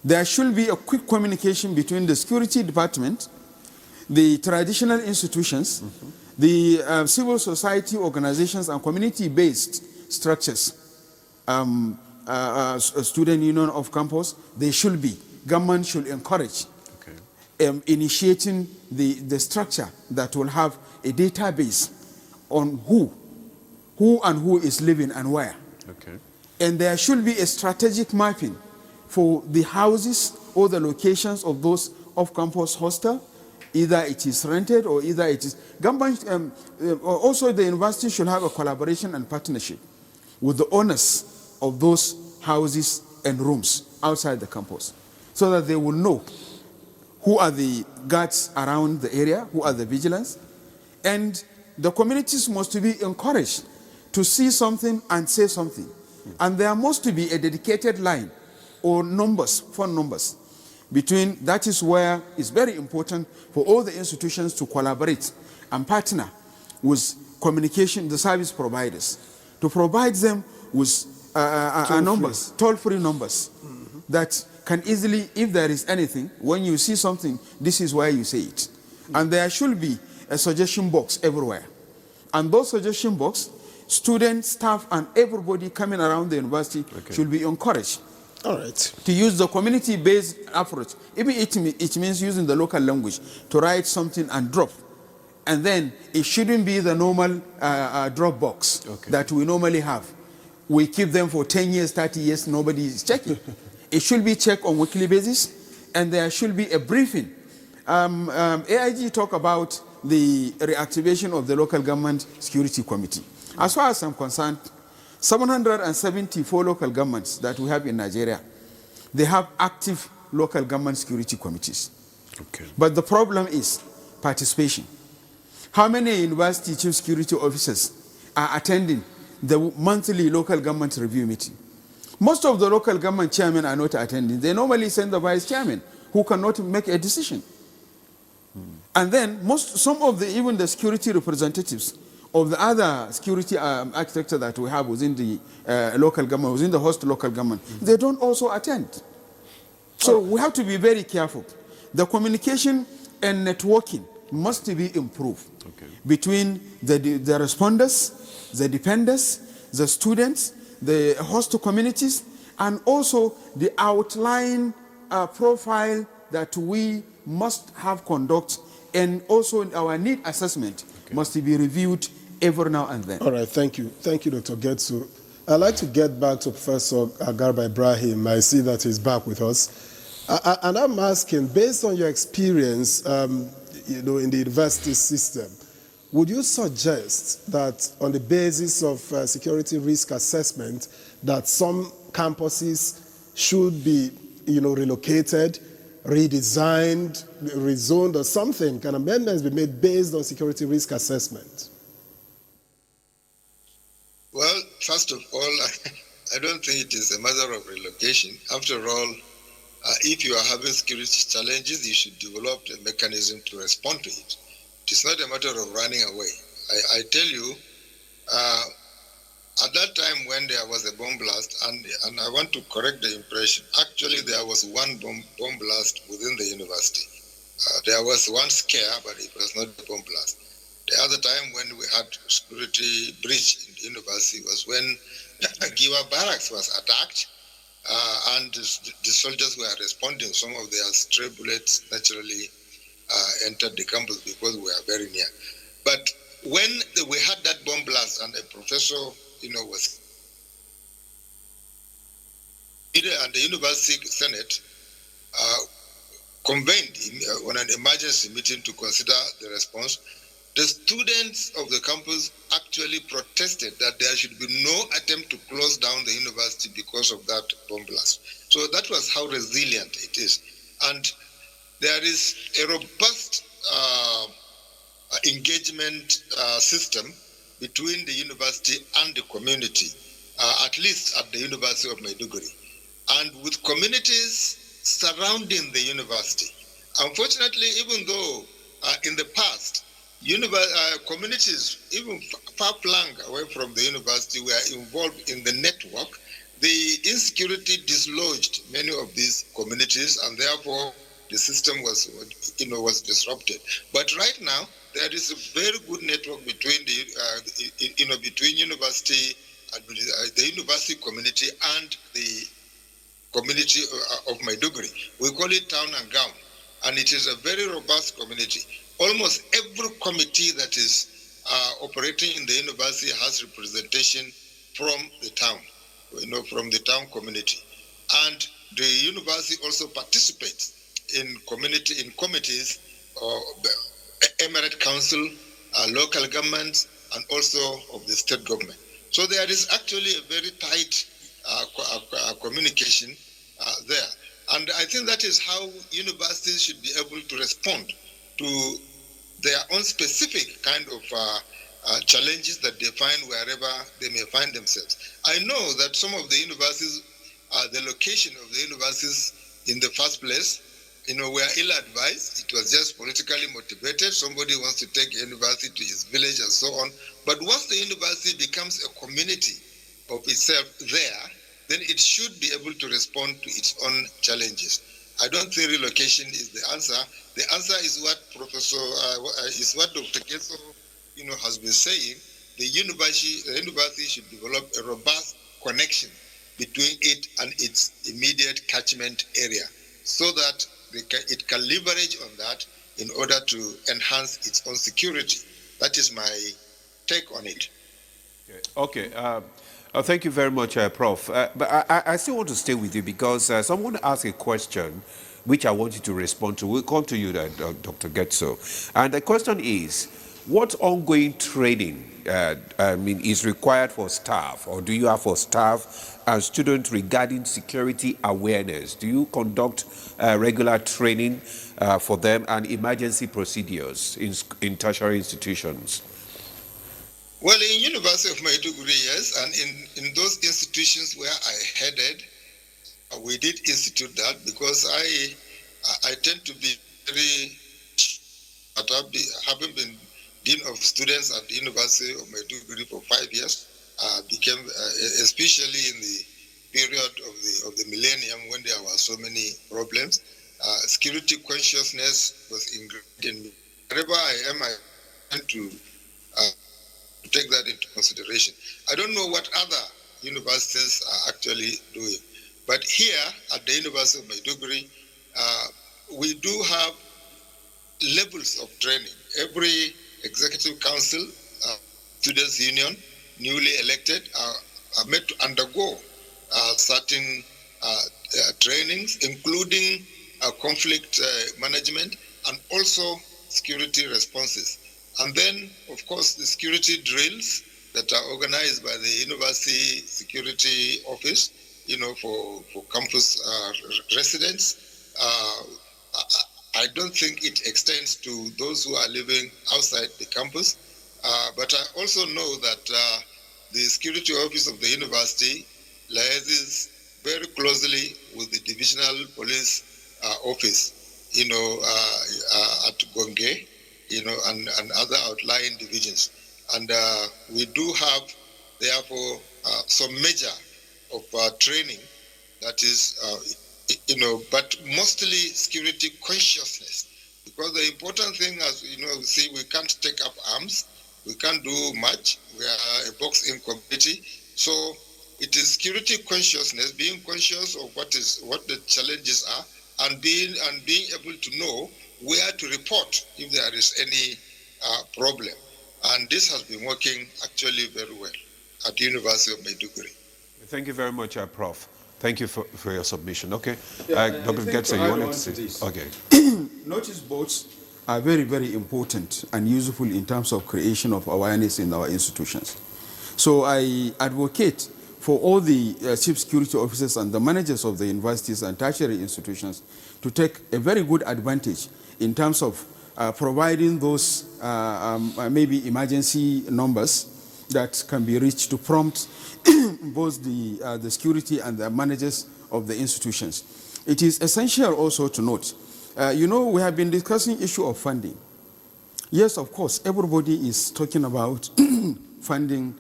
S7: There should be a quick communication between the security department, the traditional institutions, the civil society organizations, and community-based structures. A student union of campus, they should be. Government should encourage initiating the structure that will have a database on who is living and where.
S2: Okay.
S7: And there should be a strategic mapping for the houses or the locations of those off-campus hostel Either it is rented or either it is... Government, also the university should have a collaboration and partnership with the owners of those houses and rooms outside the campus, so that they will know who are the guards around the area, who are the vigilance, and the communities must be encouraged to see something and say something. And there must be a dedicated line or numbers, phone numbers, between... That is where it's very important for all the institutions to collaborate and partner with communication, the service providers, to provide them with numbers, toll-free numbers, that can easily, if there is anything, when you see something, this is where you say it. And there should be a suggestion box everywhere. And those suggestion box, students, staff, and everybody coming around the university should be encouraged.
S8: All right.
S7: To use the community-based approach. Even it means using the local language to write something and drop. And then it shouldn't be the normal drop box that we normally have. We keep them for 10 years, 30 years, nobody is checking. It should be checked on weekly basis, and there should be a briefing. AIG talk about the reactivation of the local government security committee. As far as I'm concerned, 774 local governments that we have in Nigeria, they have active local government security committees. But the problem is participation. How many university chief security officers are attending the monthly local government review meeting? Most of the local government chairmen are not attending. They normally send the vice chairman, who cannot make a decision. And then some of the, even the security representatives of the other security architecture that we have within the local government, within the host local government, they don't also attend. So we have to be very careful. The communication and networking must be improved between the responders, the dependents, the students, the host communities, and also the outline profile that we must have conduct, and also our need assessment must be reviewed every now and then.
S8: All right, thank you. Thank you, Dr. Getsu. I'd like to get back to Professor Garba Ibrahim. I see that he's back with us. And I'm asking, based on your experience in the university system, would you suggest that on the basis of security risk assessment, that some campuses should be relocated, redesigned, rezoned, or something? Can amendments be made based on security risk assessment?
S5: Well, first of all, I don't think it is a matter of relocation. After all, if you are having security challenges, you should develop a mechanism to respond to it. It is not a matter of running away. I tell you, at that time when there was a bomb blast, and I want to correct the impression, actually there was one bomb blast within the university. There was one scare, but it was not a bomb blast. The other time when we had security breach in the university was when Giwa Barracks was attacked, and the soldiers were responding. Some of their stray bullets naturally entered the campus because we are very near. But when we had that bomb blast and a professor, was and the university senate convened on an emergency meeting to consider the response, the students of the campus actually protested that there should be no attempt to close down the university because of that bomb blast. So that was how resilient it is. And there is a robust engagement system between the university and the community, at least at the University of Maiduguri, and with communities surrounding the university. Unfortunately, even though in the past, communities, even far-flung away from the university, were involved in the network, the insecurity dislodged many of these communities, and therefore the system was disrupted. But right now, there is a very good network between between university, the university community and the community of Maiduguri. We call it town and gown, and it is a very robust community. Almost every committee that is operating in the university has representation from the town, from the town community. And the university also participates in committees emirate council, local governments, and also of the state government. So there is actually a very tight communication there. And I think that is how universities should be able to respond to their own specific kind of challenges that they find wherever they may find themselves. I know that some of the universities, the location of the universities in the first place, were ill-advised. It was just politically motivated. Somebody wants to take a university to his village and so on. But once the university becomes a community of itself there, then it should be able to respond to its own challenges. I don't think relocation is the answer. The answer is what Dr. Getso, has been saying. The university should develop a robust connection between it and its immediate catchment area, so that it can leverage on that in order to enhance its own security. That is my take on it.
S2: Okay. Thank you very much, Prof. But I still want to stay with you because someone asked a question which I want you to respond to. We'll come to you, Dr. Getso. And the question is, what ongoing training is required for staff, or do you have for staff and students regarding security awareness? Do you conduct regular training for them and emergency procedures in tertiary institutions?
S5: Well, in University of Maiduguri, yes, and in those institutions where I headed, we did institute that because I tend to be very, having been Dean of Students at the University of Maiduguri for 5 years, became, especially in the period of the millennium when there were so many problems, security consciousness was ingrained in me. Wherever I am, I tend to take that into consideration. I don't know what other universities are actually doing, but here at the University of Maiduguri, we do have levels of training. Every executive council, students union, newly elected, are made to undergo certain trainings, including conflict management and also security responses. And then, of course, the security drills that are organized by the University Security Office, for campus residents. I don't think it extends to those who are living outside the campus. But I also know that the Security Office of the university liaises very closely with the Divisional Police Office, at Gonge, and other outlying divisions. And we do have, therefore, some measure of training that is, but mostly security consciousness. Because the important thing, as see, we can't take up arms, we can't do much, we are a box-in community. So it is security consciousness, being conscious of what the challenges are, and being able to know where to report if there is any problem. And this has been working actually very well at the University of Maiduguri.
S2: Thank you very much, Prof. Thank you for your submission. Okay,
S7: Yeah,
S2: Dr. Getso, you wanted to say
S7: this.
S2: Okay.
S7: Notice boards are very, very important and useful in terms of creation of awareness in our institutions. So I advocate for all the chief security officers and the managers of the universities and tertiary institutions to take a very good advantage in terms of providing those maybe emergency numbers that can be reached to prompt both the security and the managers of the institutions. It is essential also to note, we have been discussing issue of funding. Yes, of course, everybody is talking about funding.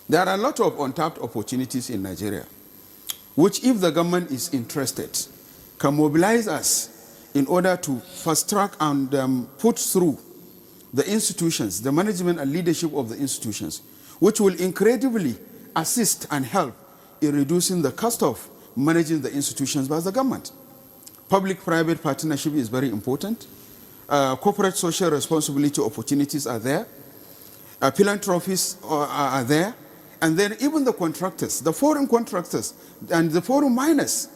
S7: There are a lot of untapped opportunities in Nigeria, which if the government is interested, can mobilize us in order to fast track and put through the institutions, the management and leadership of the institutions, which will incredibly assist and help in reducing the cost of managing the institutions by the government. Public-private partnership is very important. Corporate social responsibility opportunities are there. Philanthropies are there. And then even the contractors, the foreign contractors and the foreign miners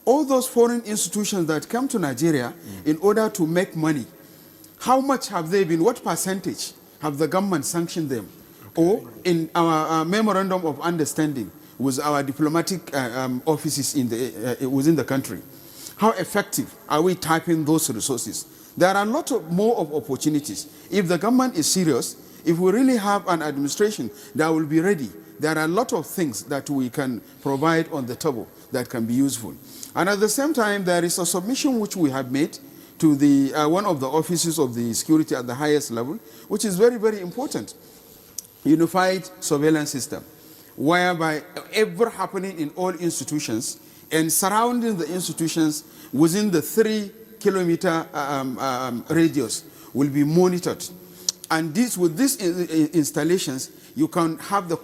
S7: all those foreign institutions that come to Nigeria in order to make money, how much have they been, what percentage have the government sanctioned them? Or in our memorandum of understanding with our diplomatic offices within the country, how effective are we tapping those resources? There are a lot more of opportunities. If the government is serious, if we really have an administration that will be ready, there are a lot of things that we can provide on the table that can be useful. And at the same time, there is a submission which we have made to the one of the offices of the security at the highest level, which is very, very important. Unified surveillance system, whereby ever happening in all institutions and surrounding the institutions within the 3-kilometer radius will be monitored. And with these installations, you can have the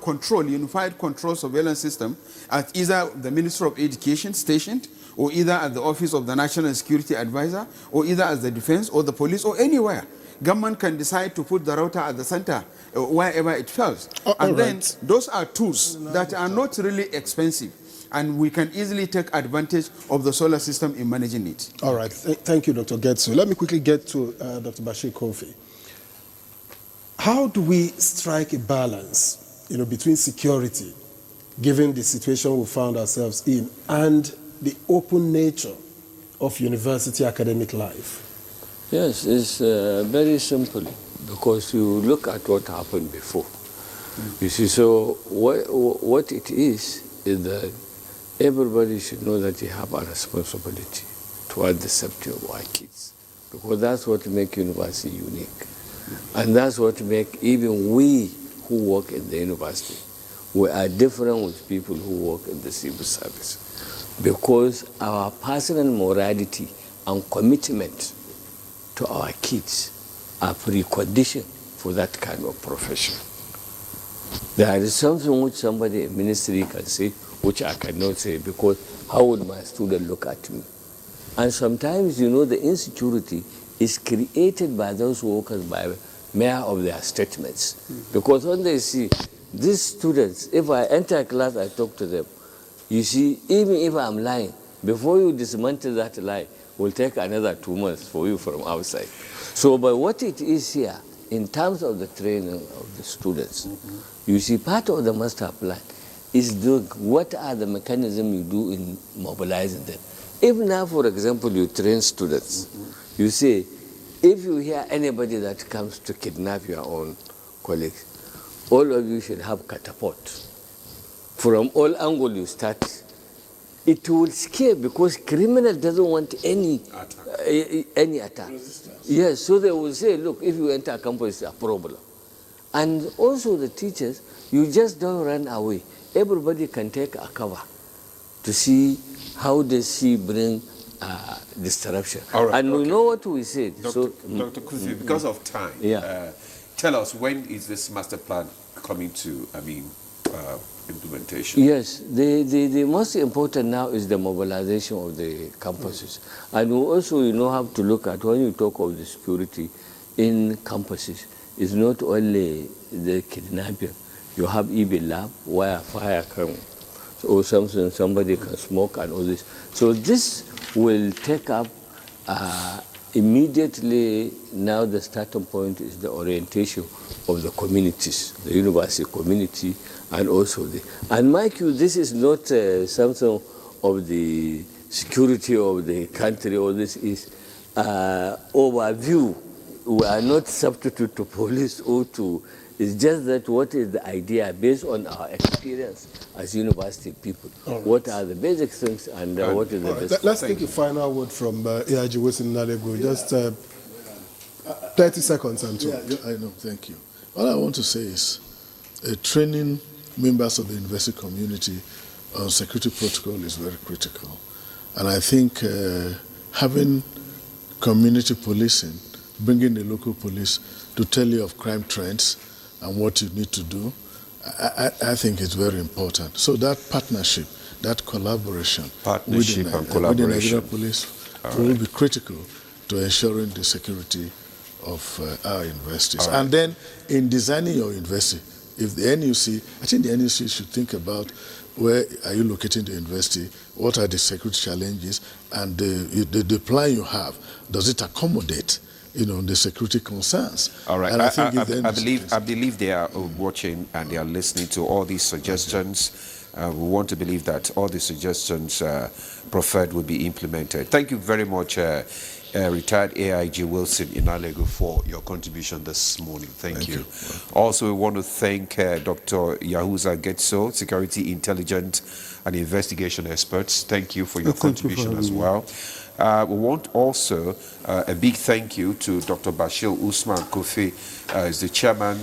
S7: unified control surveillance system at either the Ministry of Education stationed, or either at the Office of the National Security Advisor, or either as the Defense or the Police, or anywhere. Government can decide to put the router at the center, wherever it falls. And then those are tools that are not really expensive, and we can easily take advantage of the solar system in managing it.
S8: All right. Thank you, Dr. Getsu. Let me quickly get to Dr. Bashir Kofi. How do we strike a balance, between security, given the situation we found ourselves in, and the open nature of university academic life?
S6: Yes, it's very simple, because you look at what happened before. You see, so what it is that everybody should know that they have a responsibility toward the safety of our kids, because that's what makes university unique. And that's what makes even we who work in the university, we are different with people who work in the civil service, because our personal morality and commitment to our kids are precondition for that kind of profession. There is something which somebody in ministry can say, which I cannot say, because how would my student look at me? And sometimes, the insecurity is created by those workers by mere of their statements. Because when they see these students, if I enter a class, I talk to them. You see, even if I'm lying, before you dismantle that lie, will take another 2 months for you from outside. So, but what it is here, in terms of the training of the students, you see, part of the master plan is what are the mechanisms you do in mobilizing them. If now, for example, you train students, you say, if you hear anybody that comes to kidnap your own colleagues, all of you should have catapult. From all angles you start, it will scare, because criminal doesn't want any attack. Yes, so they will say, look, if you enter a campus, it's a problem. And also the teachers, you just don't run away. Everybody can take a cover to see how does she bring disruption. And we know what we said.
S2: Dr. Kufi, because of time, tell us, when is this master plan coming to, implementation?
S6: Yes, the most important now is the mobilization of the campuses. And we also, have to look at, when you talk of the security in campuses, it's not only the kidnapping. You have even lab where fire comes, or something, somebody can smoke and all this. So this will take up immediately. Now the starting point is the orientation of the communities, the university community, and also and mind you, this is not something of the security of the country, or this is overview. We are not substitute to police or to, it's just that what is the idea based on our experience as university people. What are the basic things, and what is the best?
S8: Let's take a final word from AIG Wilson Nalego. Just 30 seconds, Anto.
S4: Yeah, I know, thank you. All I want to say is training members of the university community on security protocol is very critical. And I think having community policing, bringing the local police to tell you of crime trends and what you need to do, I think it's very important. So that partnership, that collaboration with the Nigerian police will be critical to ensuring the security of our universities. And then in designing your university, if the NUC, I think the NUC should think about where are you locating the university, what are the security challenges, and the plan you have, does it accommodate the security concerns?
S2: All right.
S4: And
S2: I believe they are watching and they are listening to all these suggestions. We want to believe that all the suggestions preferred will be implemented. Thank you very much, retired AIG Wilson Inalego, for your contribution this morning. Thank you. Also, we want to thank Dr. Yahuza Getso, Security Intelligence and Investigation Experts. Thank you for your contribution as well. We want also a big thank you to Dr. Bashir Usman Kofi, is the chairman,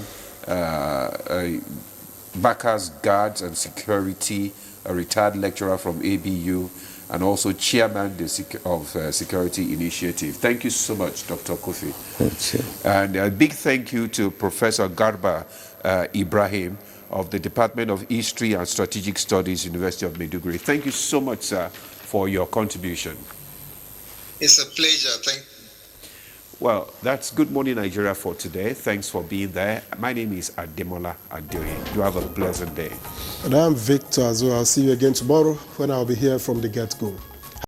S2: Backers Guards and Security, a retired lecturer from ABU, and also chairman of Security Initiative. Thank you so much, Dr. Kofi. And a big thank you to Professor Garba Ibrahim of the Department of History and Strategic Studies, University of Maiduguri. Thank you so much, sir, for your contribution.
S5: It's a pleasure. Thank you.
S2: Well, that's Good Morning Nigeria for today. Thanks for being there. My name is Ademola Adeoye. You have a pleasant day.
S8: And I'm Victor as well. I'll see you again tomorrow when I'll be here from the get-go.